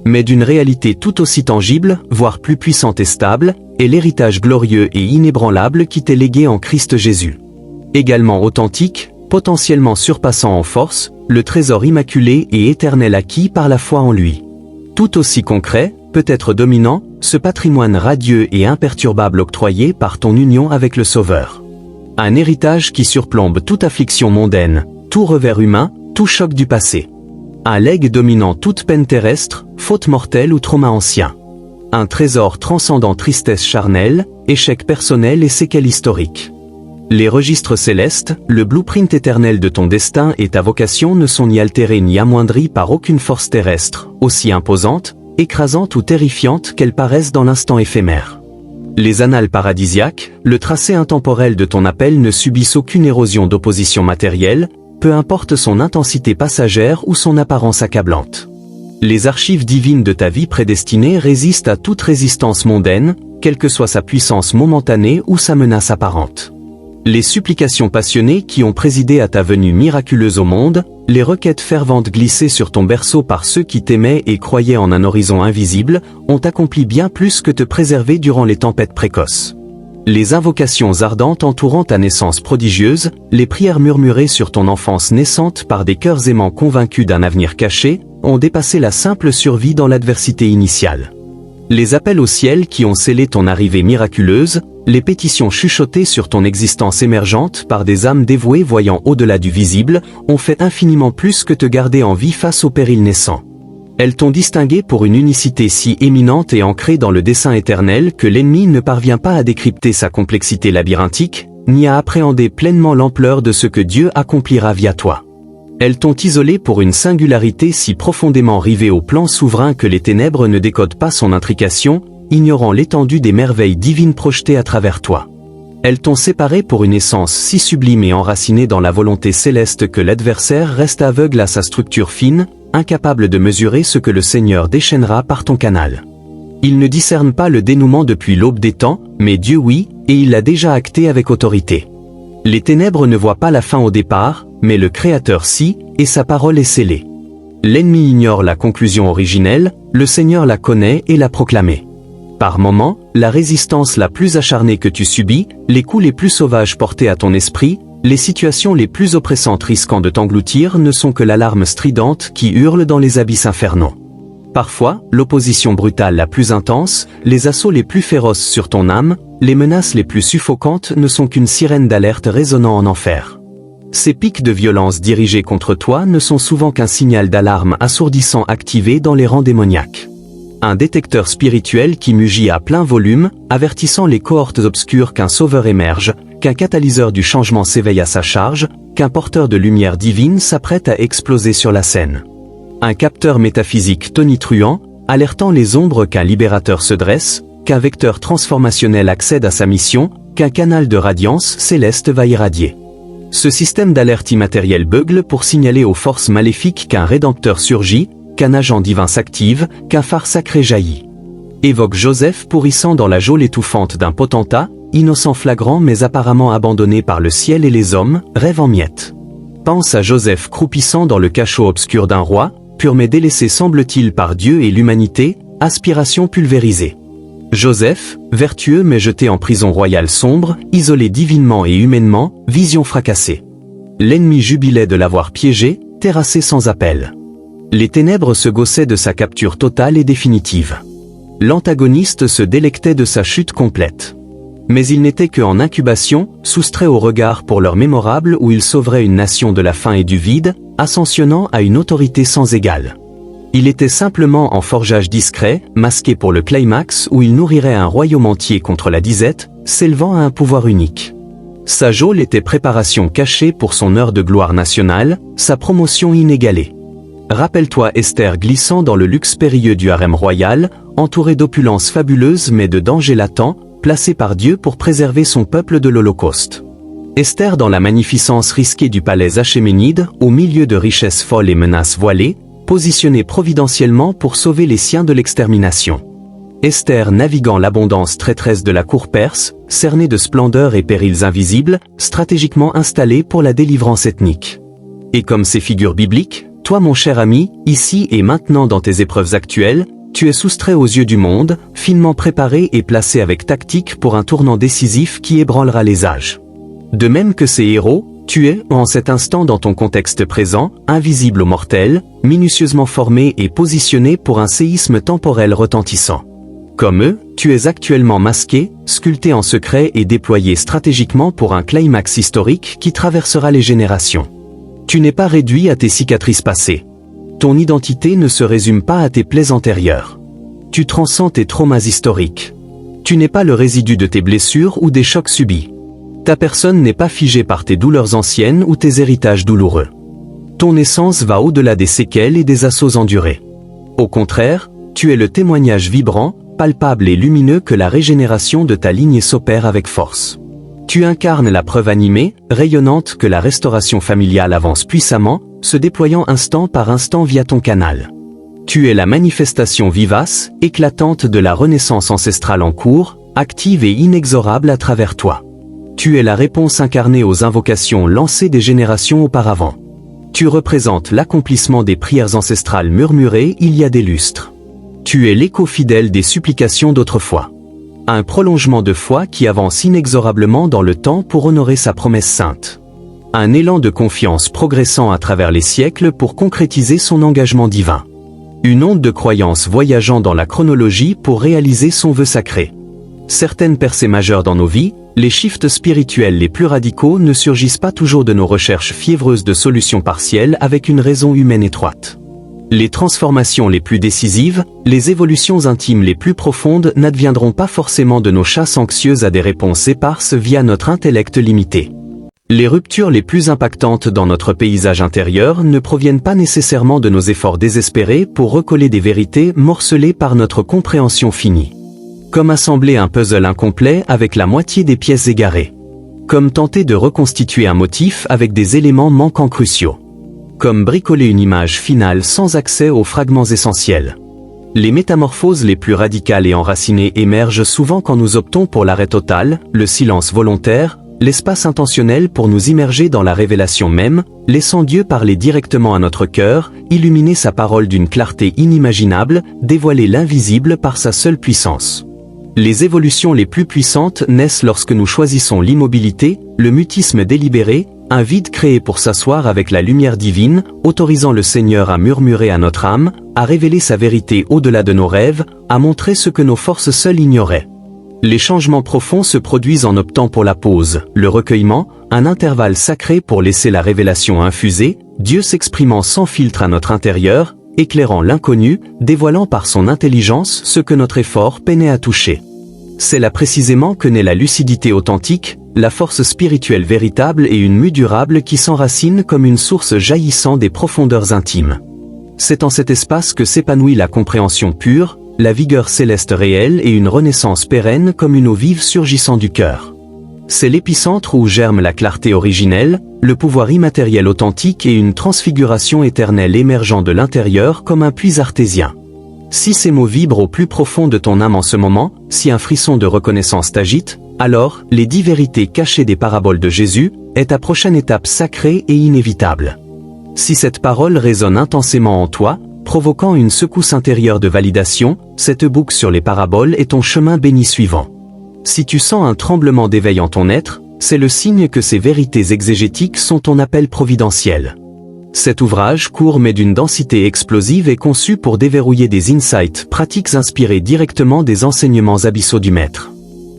Mais d'une réalité tout aussi tangible, voire plus puissante et stable, est l'héritage glorieux et inébranlable qui t'est légué en Christ Jésus. Également authentique, potentiellement surpassant en force, le trésor immaculé et éternel acquis par la foi en lui. Tout aussi concret, peut-être dominant, ce patrimoine radieux et imperturbable octroyé par ton union avec le Sauveur. Un héritage qui surplombe toute affliction mondaine, tout revers humain, tout choc du passé. Un legs dominant toute peine terrestre, faute mortelle ou trauma ancien. Un trésor transcendant tristesse charnelle, échec personnel et séquelles historiques. Les registres célestes, le blueprint éternel de ton destin et ta vocation ne sont ni altérés ni amoindris par aucune force terrestre, aussi imposante, écrasante ou terrifiante qu'elles paraissent dans l'instant éphémère. Les annales paradisiaques, le tracé intemporel de ton appel ne subissent aucune érosion d'opposition matérielle, peu importe son intensité passagère ou son apparence accablante. Les archives divines de ta vie prédestinée résistent à toute résistance mondaine, quelle que soit sa puissance momentanée ou sa menace apparente. Les supplications passionnées qui ont présidé à ta venue miraculeuse au monde, les requêtes ferventes glissées sur ton berceau par ceux qui t'aimaient et croyaient en un horizon invisible, ont accompli bien plus que te préserver durant les tempêtes précoces. Les invocations ardentes entourant ta naissance prodigieuse, les prières murmurées sur ton enfance naissante par des cœurs aimants convaincus d'un avenir caché, ont dépassé la simple survie dans l'adversité initiale. Les appels au ciel qui ont scellé ton arrivée miraculeuse, les pétitions chuchotées sur ton existence émergente par des âmes dévouées voyant au-delà du visible, ont fait infiniment plus que te garder en vie face au péril naissant. Elles t'ont distingué pour une unicité si éminente et ancrée dans le dessein éternel que l'ennemi ne parvient pas à décrypter sa complexité labyrinthique, ni à appréhender pleinement l'ampleur de ce que Dieu accomplira via toi. Elles t'ont isolé pour une singularité si profondément rivée au plan souverain que les ténèbres ne décodent pas son intrication, ignorant l'étendue des merveilles divines projetées à travers toi. Elles t'ont séparé pour une essence si sublime et enracinée dans la volonté céleste que l'adversaire reste aveugle à sa structure fine, incapable de mesurer ce que le Seigneur déchaînera par ton canal. Il ne discerne pas le dénouement depuis l'aube des temps, mais Dieu oui, et il l'a déjà acté avec autorité. Les ténèbres ne voient pas la fin au départ, mais le Créateur si, et sa parole est scellée. L'ennemi ignore la conclusion originelle, le Seigneur la connaît et l'a proclamée. Par moments, la résistance la plus acharnée que tu subis, les coups les plus sauvages portés à ton esprit, les situations les plus oppressantes risquant de t'engloutir ne sont que l'alarme stridente qui hurle dans les abysses infernaux. Parfois, l'opposition brutale la plus intense, les assauts les plus féroces sur ton âme, les menaces les plus suffocantes ne sont qu'une sirène d'alerte résonnant en enfer. Ces pics de violence dirigés contre toi ne sont souvent qu'un signal d'alarme assourdissant activé dans les rangs démoniaques. Un détecteur spirituel qui mugit à plein volume, avertissant les cohortes obscures qu'un sauveur émerge, qu'un catalyseur du changement s'éveille à sa charge, qu'un porteur de lumière divine s'apprête à exploser sur la scène. Un capteur métaphysique tonitruant, alertant les ombres qu'un libérateur se dresse, qu'un vecteur transformationnel accède à sa mission, qu'un canal de radiance céleste va irradier. Ce système d'alerte immatériel bugle pour signaler aux forces maléfiques qu'un rédempteur surgit, qu'un agent divin s'active, qu'un phare sacré jaillit. Évoque Joseph pourrissant dans la geôle étouffante d'un potentat, innocent flagrant mais apparemment abandonné par le ciel et les hommes, rêve en miettes. Pense à Joseph croupissant dans le cachot obscur d'un roi, pur mais délaissé semble-t-il par Dieu et l'humanité, aspiration pulvérisée. Joseph, vertueux mais jeté en prison royale sombre, isolé divinement et humainement, vision fracassée. L'ennemi jubilait de l'avoir piégé, terrassé sans appel. Les ténèbres se gaussaient de sa capture totale et définitive. L'antagoniste se délectait de sa chute complète. Mais il n'était qu'en incubation, soustrait au regard pour l'heure mémorable où il sauverait une nation de la faim et du vide, ascensionnant à une autorité sans égale. Il était simplement en forgeage discret, masqué pour le climax où il nourrirait un royaume entier contre la disette, s'élevant à un pouvoir unique. Sa geôle était préparation cachée pour son heure de gloire nationale, sa promotion inégalée. Rappelle-toi Esther glissant dans le luxe périlleux du harem royal, entourée d'opulences fabuleuses mais de dangers latents, placée par Dieu pour préserver son peuple de l'Holocauste. Esther dans la magnificence risquée du palais achéménide, au milieu de richesses folles et menaces voilées, positionnée providentiellement pour sauver les siens de l'extermination. Esther naviguant l'abondance traîtresse de la cour perse, cernée de splendeurs et périls invisibles, stratégiquement installée pour la délivrance ethnique. Et comme ces figures bibliques, toi mon cher ami, ici et maintenant dans tes épreuves actuelles, tu es soustrait aux yeux du monde, finement préparé et placé avec tactique pour un tournant décisif qui ébranlera les âges. De même que ces héros, tu es, en cet instant dans ton contexte présent, invisible aux mortels, minutieusement formé et positionné pour un séisme temporel retentissant. Comme eux, tu es actuellement masqué, sculpté en secret et déployé stratégiquement pour un climax historique qui traversera les générations. Tu n'es pas réduit à tes cicatrices passées. Ton identité ne se résume pas à tes plaies antérieures. Tu transcends tes traumas historiques. Tu n'es pas le résidu de tes blessures ou des chocs subis. Ta personne n'est pas figée par tes douleurs anciennes ou tes héritages douloureux. Ton essence va au-delà des séquelles et des assauts endurés. Au contraire, tu es le témoignage vibrant, palpable et lumineux que la régénération de ta lignée s'opère avec force. Tu incarnes la preuve animée, rayonnante que la restauration familiale avance puissamment, se déployant instant par instant via ton canal. Tu es la manifestation vivace, éclatante de la renaissance ancestrale en cours, active et inexorable à travers toi. Tu es la réponse incarnée aux invocations lancées des générations auparavant. Tu représentes l'accomplissement des prières ancestrales murmurées il y a des lustres. Tu es l'écho fidèle des supplications d'autrefois. Un prolongement de foi qui avance inexorablement dans le temps pour honorer sa promesse sainte. Un élan de confiance progressant à travers les siècles pour concrétiser son engagement divin. Une onde de croyance voyageant dans la chronologie pour réaliser son vœu sacré. Certaines percées majeures dans nos vies, les shifts spirituels les plus radicaux ne surgissent pas toujours de nos recherches fiévreuses de solutions partielles avec une raison humaine étroite. Les transformations les plus décisives, les évolutions intimes les plus profondes n'adviendront pas forcément de nos chasses anxieuses à des réponses éparses via notre intellect limité. Les ruptures les plus impactantes dans notre paysage intérieur ne proviennent pas nécessairement de nos efforts désespérés pour recoller des vérités morcelées par notre compréhension finie. Comme assembler un puzzle incomplet avec la moitié des pièces égarées. Comme tenter de reconstituer un motif avec des éléments manquants cruciaux. Comme bricoler une image finale sans accès aux fragments essentiels. Les métamorphoses les plus radicales et enracinées émergent souvent quand nous optons pour l'arrêt total, le silence volontaire, l'espace intentionnel pour nous immerger dans la révélation même, laissant Dieu parler directement à notre cœur, illuminer sa parole d'une clarté inimaginable, dévoiler l'invisible par sa seule puissance. Les évolutions les plus puissantes naissent lorsque nous choisissons l'immobilité, le mutisme délibéré, un vide créé pour s'asseoir avec la lumière divine, autorisant le Seigneur à murmurer à notre âme, à révéler sa vérité au-delà de nos rêves, à montrer ce que nos forces seules ignoraient. Les changements profonds se produisent en optant pour la pause, le recueillement, un intervalle sacré pour laisser la révélation infuser, Dieu s'exprimant sans filtre à notre intérieur, éclairant l'inconnu, dévoilant par son intelligence ce que notre effort peinait à toucher. C'est là précisément que naît la lucidité authentique, la force spirituelle véritable et une mue durable qui s'enracine comme une source jaillissant des profondeurs intimes. C'est en cet espace que s'épanouit la compréhension pure, la vigueur céleste réelle et une renaissance pérenne comme une eau vive surgissant du cœur. C'est l'épicentre où germe la clarté originelle, le pouvoir immatériel authentique et une transfiguration éternelle émergeant de l'intérieur comme un puits artésien. Si ces mots vibrent au plus profond de ton âme en ce moment, si un frisson de reconnaissance t'agite, alors, les 10 vérités cachées des paraboles de Jésus est ta prochaine étape sacrée et inévitable. Si cette parole résonne intensément en toi, provoquant une secousse intérieure de validation, cette boucle sur les paraboles est ton chemin béni suivant. Si tu sens un tremblement d'éveil en ton être, c'est le signe que ces vérités exégétiques sont ton appel providentiel. Cet ouvrage court mais d'une densité explosive est conçu pour déverrouiller des insights pratiques inspirés directement des enseignements abyssaux du Maître.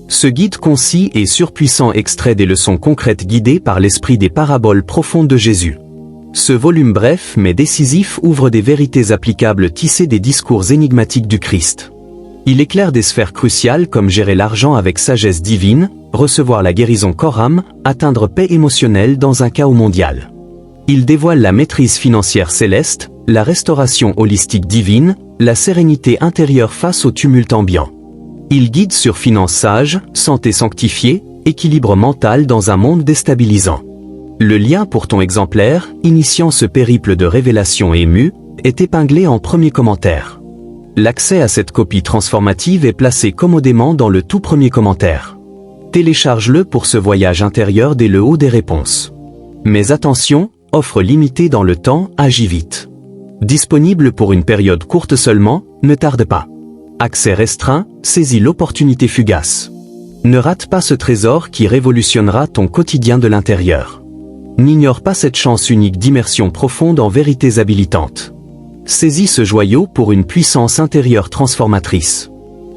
Ce guide concis et surpuissant extrait des leçons concrètes guidées par l'esprit des paraboles profondes de Jésus. Ce volume bref mais décisif ouvre des vérités applicables tissées des discours énigmatiques du Christ. Il éclaire des sphères cruciales comme gérer l'argent avec sagesse divine, recevoir la guérison corps-âme, atteindre paix émotionnelle dans un chaos mondial. Il dévoile la maîtrise financière céleste, la restauration holistique divine, la sérénité intérieure face au tumulte ambiant. Il guide sur finances sages, santé sanctifiée, équilibre mental dans un monde déstabilisant. Le lien pour ton exemplaire, initiant ce périple de révélation émue, est épinglé en premier commentaire. L'accès à cette copie transformative est placé commodément dans le tout premier commentaire. Télécharge-le pour ce voyage intérieur dès le haut des réponses. Mais attention, offre limitée dans le temps, agis vite. Disponible pour une période courte seulement, ne tarde pas. Accès restreint, saisis l'opportunité fugace. Ne rate pas ce trésor qui révolutionnera ton quotidien de l'intérieur. N'ignore pas cette chance unique d'immersion profonde en vérités habilitantes. Saisis ce joyau pour une puissance intérieure transformatrice.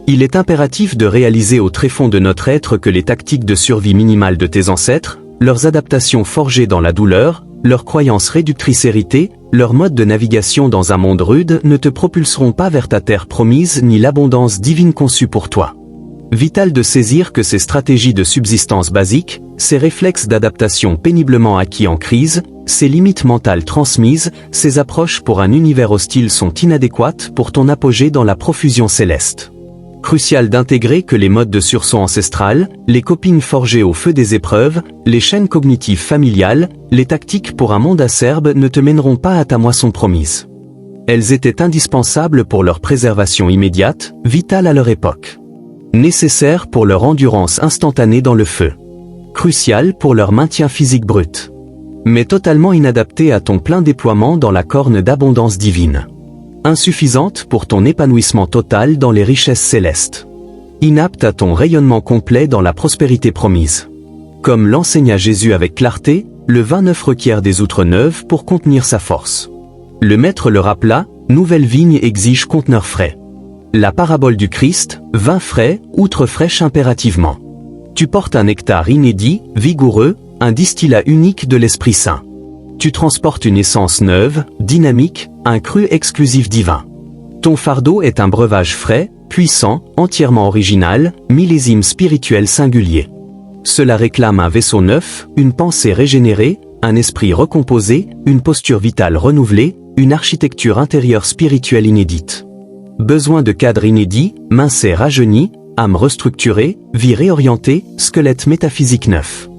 Il est impératif de réaliser au tréfonds de notre être que les tactiques de survie minimale de tes ancêtres, leurs adaptations forgées dans la douleur, leurs croyances réductrices héritées, leur mode de navigation dans un monde rude ne te propulseront pas vers ta terre promise ni l'abondance divine conçue pour toi. Vital de saisir que ces stratégies de subsistance basiques, ces réflexes d'adaptation péniblement acquis en crise, ces limites mentales transmises, ces approches pour un univers hostile sont inadéquates pour ton apogée dans la profusion céleste. Crucial d'intégrer que les modes de sursaut ancestral, les copings forgées au feu des épreuves, les chaînes cognitives familiales, les tactiques pour un monde acerbe ne te mèneront pas à ta moisson promise. Elles étaient indispensables pour leur préservation immédiate, vitale à leur époque. Nécessaires pour leur endurance instantanée dans le feu. Cruciales pour leur maintien physique brut. Mais totalement inadaptées à ton plein déploiement dans la corne d'abondance divine. Insuffisante pour ton épanouissement total dans les richesses célestes. Inapte à ton rayonnement complet dans la prospérité promise. Comme l'enseigna Jésus avec clarté, le vin neuf requiert des outres neuves pour contenir sa force. Le Maître le rappela, nouvelle vigne exige conteneur frais. La parabole du Christ, vin frais, outre fraîche impérativement. Tu portes un nectar inédit, vigoureux, un distillat unique de l'Esprit Saint. Tu transportes une essence neuve, dynamique, un cru exclusif divin. Ton fardeau est un breuvage frais, puissant, entièrement original, millésime spirituel singulier. Cela réclame un vaisseau neuf, une pensée régénérée, un esprit recomposé, une posture vitale renouvelée, une architecture intérieure spirituelle inédite. Besoin de cadre inédit, mincet rajeuni, âme restructurée, vie réorientée, squelette métaphysique neuf.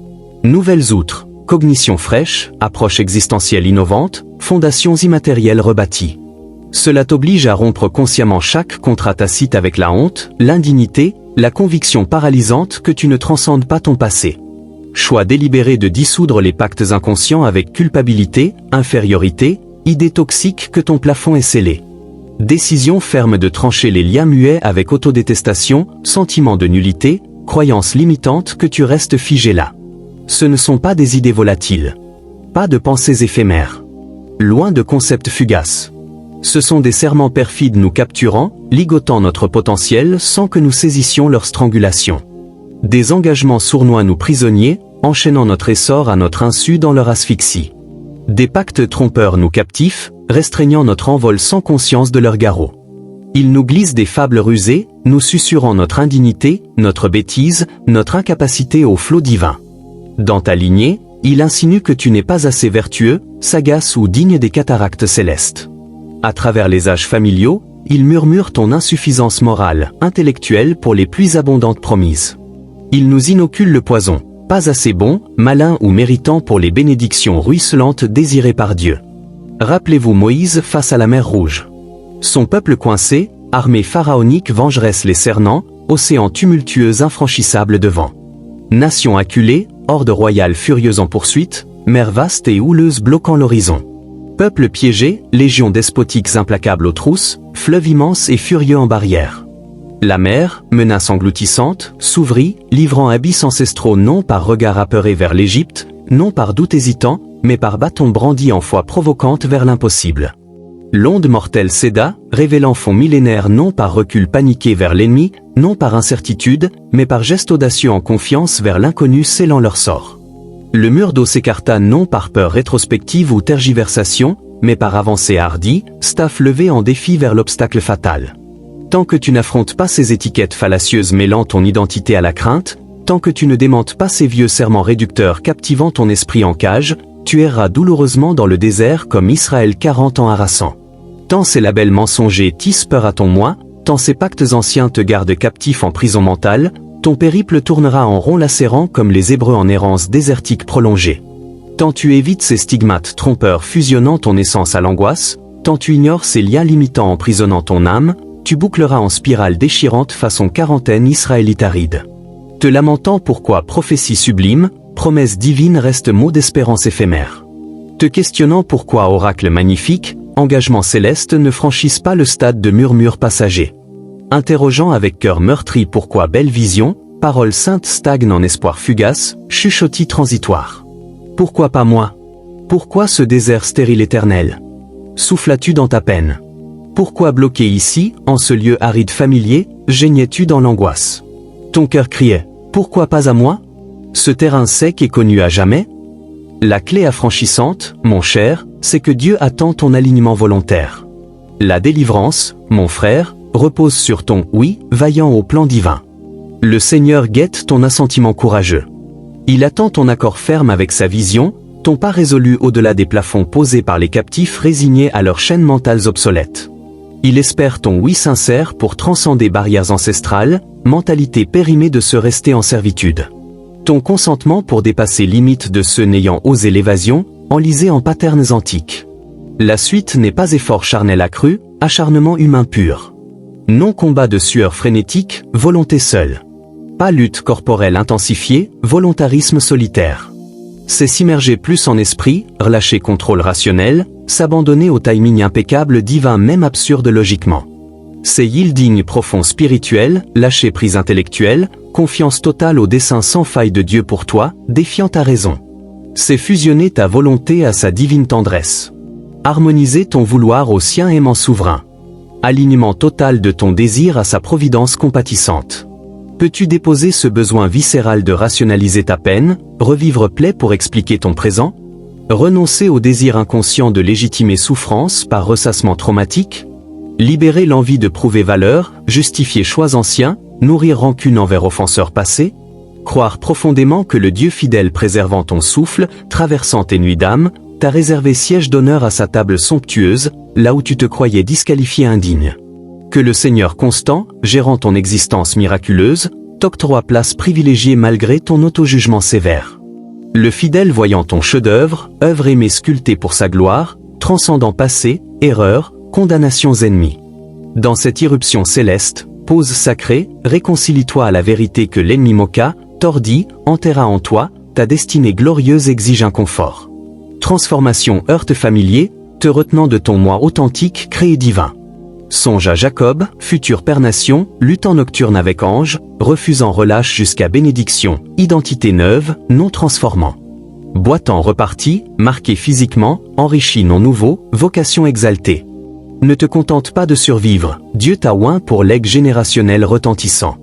Nouvelles outres, cognition fraîche, approche existentielle innovante, fondations immatérielles rebâties. Cela t'oblige à rompre consciemment chaque contrat tacite avec la honte, l'indignité, la conviction paralysante que tu ne transcendes pas ton passé. Choix délibéré de dissoudre les pactes inconscients avec culpabilité, infériorité, idée toxique que ton plafond est scellé. Décision ferme de trancher les liens muets avec autodétestation, sentiment de nullité, croyance limitante que tu restes figé là. Ce ne sont pas des idées volatiles. Pas de pensées éphémères. Loin de concepts fugaces. Ce sont des serments perfides nous capturant, ligotant notre potentiel sans que nous saisissions leur strangulation. Des engagements sournois nous prisonniers, enchaînant notre essor à notre insu dans leur asphyxie. Des pactes trompeurs nous captifent, restreignant notre envol sans conscience de leur garrot. Ils nous glissent des fables rusées, nous susurrant notre indignité, notre bêtise, notre incapacité au flot divin. Dans ta lignée, il insinue que tu n'es pas assez vertueux, sagace ou digne des cataractes célestes. À travers les âges familiaux, il murmure ton insuffisance morale, intellectuelle pour les pluies abondantes promises. Il nous inocule le poison, pas assez bon, malin ou méritant pour les bénédictions ruisselantes désirées par Dieu. Rappelez-vous Moïse face à la mer Rouge. Son peuple coincé, armée pharaonique vengeresse les cernants, océan tumultueux infranchissable devant. Nation acculée, horde royale furieuse en poursuite, mer vaste et houleuse bloquant l'horizon. Peuple piégé, légions despotiques implacables aux trousses, fleuve immense et furieux en barrière. La mer, menace engloutissante, s'ouvrit, livrant abysses ancestraux non par regard apeuré vers l'Égypte, non par doute hésitant, mais par bâton brandi en foi provocante vers l'impossible. L'onde mortelle céda, révélant fond millénaire non par recul paniqué vers l'ennemi, non par incertitude, mais par geste audacieux en confiance vers l'inconnu scellant leur sort. Le mur d'eau s'écarta non par peur rétrospective ou tergiversation, mais par avancée hardie, staff levé en défi vers l'obstacle fatal. Tant que tu n'affrontes pas ces étiquettes fallacieuses mêlant ton identité à la crainte, tant que tu ne démentes pas ces vieux serments réducteurs captivant ton esprit en cage, tu erras douloureusement dans le désert comme Israël 40 ans harassant. Tant ces labels mensongers tissent peur à ton moi, tant ces pactes anciens te gardent captif en prison mentale, ton périple tournera en rond lacérant comme les Hébreux en errance désertique prolongée. Tant tu évites ces stigmates trompeurs fusionnant ton essence à l'angoisse, tant tu ignores ces liens limitants emprisonnant ton âme, tu boucleras en spirale déchirante façon quarantaine israélite aride. Te lamentant pourquoi prophétie sublime, promesse divine reste mot d'espérance éphémère. Te questionnant pourquoi oracle magnifique, engagement céleste ne franchissent pas le stade de murmure passager. Interrogeant avec cœur meurtri pourquoi belle vision, paroles saintes stagnent en espoir fugace, chuchotis transitoire. Pourquoi pas moi? Pourquoi ce désert stérile éternel? Soufflas-tu dans ta peine? Pourquoi bloqué ici, en ce lieu aride familier, geignais-tu dans l'angoisse? Ton cœur criait, pourquoi pas à moi? Ce terrain sec est connu à jamais? La clé affranchissante, mon cher, c'est que Dieu attend ton alignement volontaire. La délivrance, mon frère, repose sur ton « oui » vaillant au plan divin. Le Seigneur guette ton assentiment courageux. Il attend ton accord ferme avec sa vision, ton pas résolu au-delà des plafonds posés par les captifs résignés à leurs chaînes mentales obsolètes. Il espère ton « oui » sincère pour transcender barrières ancestrales, mentalité périmée de se rester en servitude. Ton consentement pour dépasser limites de ceux n'ayant osé l'évasion, enlisé en patterns antiques. La suite n'est pas effort charnel accru, acharnement humain pur. Non combat de sueur frénétique, volonté seule. Pas lutte corporelle intensifiée, volontarisme solitaire. C'est s'immerger plus en esprit, relâcher contrôle rationnel, s'abandonner au timing impeccable divin même absurde logiquement. C'est yielding profond spirituel, lâcher prise intellectuelle, confiance totale au dessein sans faille de Dieu pour toi, défiant ta raison. C'est fusionner ta volonté à sa divine tendresse. Harmoniser ton vouloir au sien aimant souverain. Alignement total de ton désir à sa providence compatissante. Peux-tu déposer ce besoin viscéral de rationaliser ta peine, revivre plaie pour expliquer ton présent? Renoncer au désir inconscient de légitimer souffrance par ressassement traumatique? Libérer l'envie de prouver valeur, justifier choix anciens, nourrir rancune envers offenseurs passés? Croire profondément que le Dieu fidèle préservant ton souffle, traversant tes nuits d'âme, t'a réservé siège d'honneur à sa table somptueuse, là où tu te croyais disqualifié indigne. Que le Seigneur constant, gérant ton existence miraculeuse, t'octroie place privilégiée malgré ton auto-jugement sévère. Le fidèle voyant ton chef-d'œuvre, œuvre aimée sculptée pour sa gloire, transcendant passé, erreurs, condamnations ennemies. Dans cette irruption céleste, pause sacrée, réconcilie-toi à la vérité que l'ennemi moqua, tordit, enterra en toi, ta destinée glorieuse exige un confort. Transformation heurte familier, te retenant de ton moi authentique créé divin. Songe à Jacob, future père nation, luttant nocturne avec ange, refusant relâche jusqu'à bénédiction, identité neuve, non transformant. Boitant reparti, marqué physiquement, enrichi non nouveau, vocation exaltée. Ne te contente pas de survivre, Dieu t'a oint pour legs générationnel retentissant.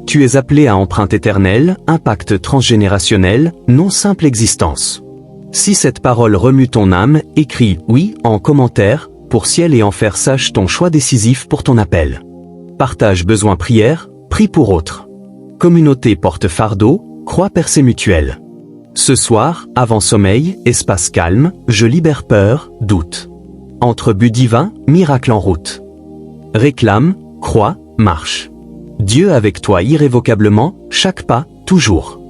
Tu es appelé à empreinte éternelle, impact transgénérationnel, non simple existence. Si cette parole remue ton âme, écris « oui » en commentaire, pour ciel et enfer sache ton choix décisif pour ton appel. Partage besoin prière, prie pour autres. Communauté porte fardeau, croix percée mutuelle. Ce soir, avant sommeil, espace calme, je libère peur, doute. Entre but divin, miracle en route. Réclame, croix, marche. Dieu avec toi irrévocablement, chaque pas, toujours.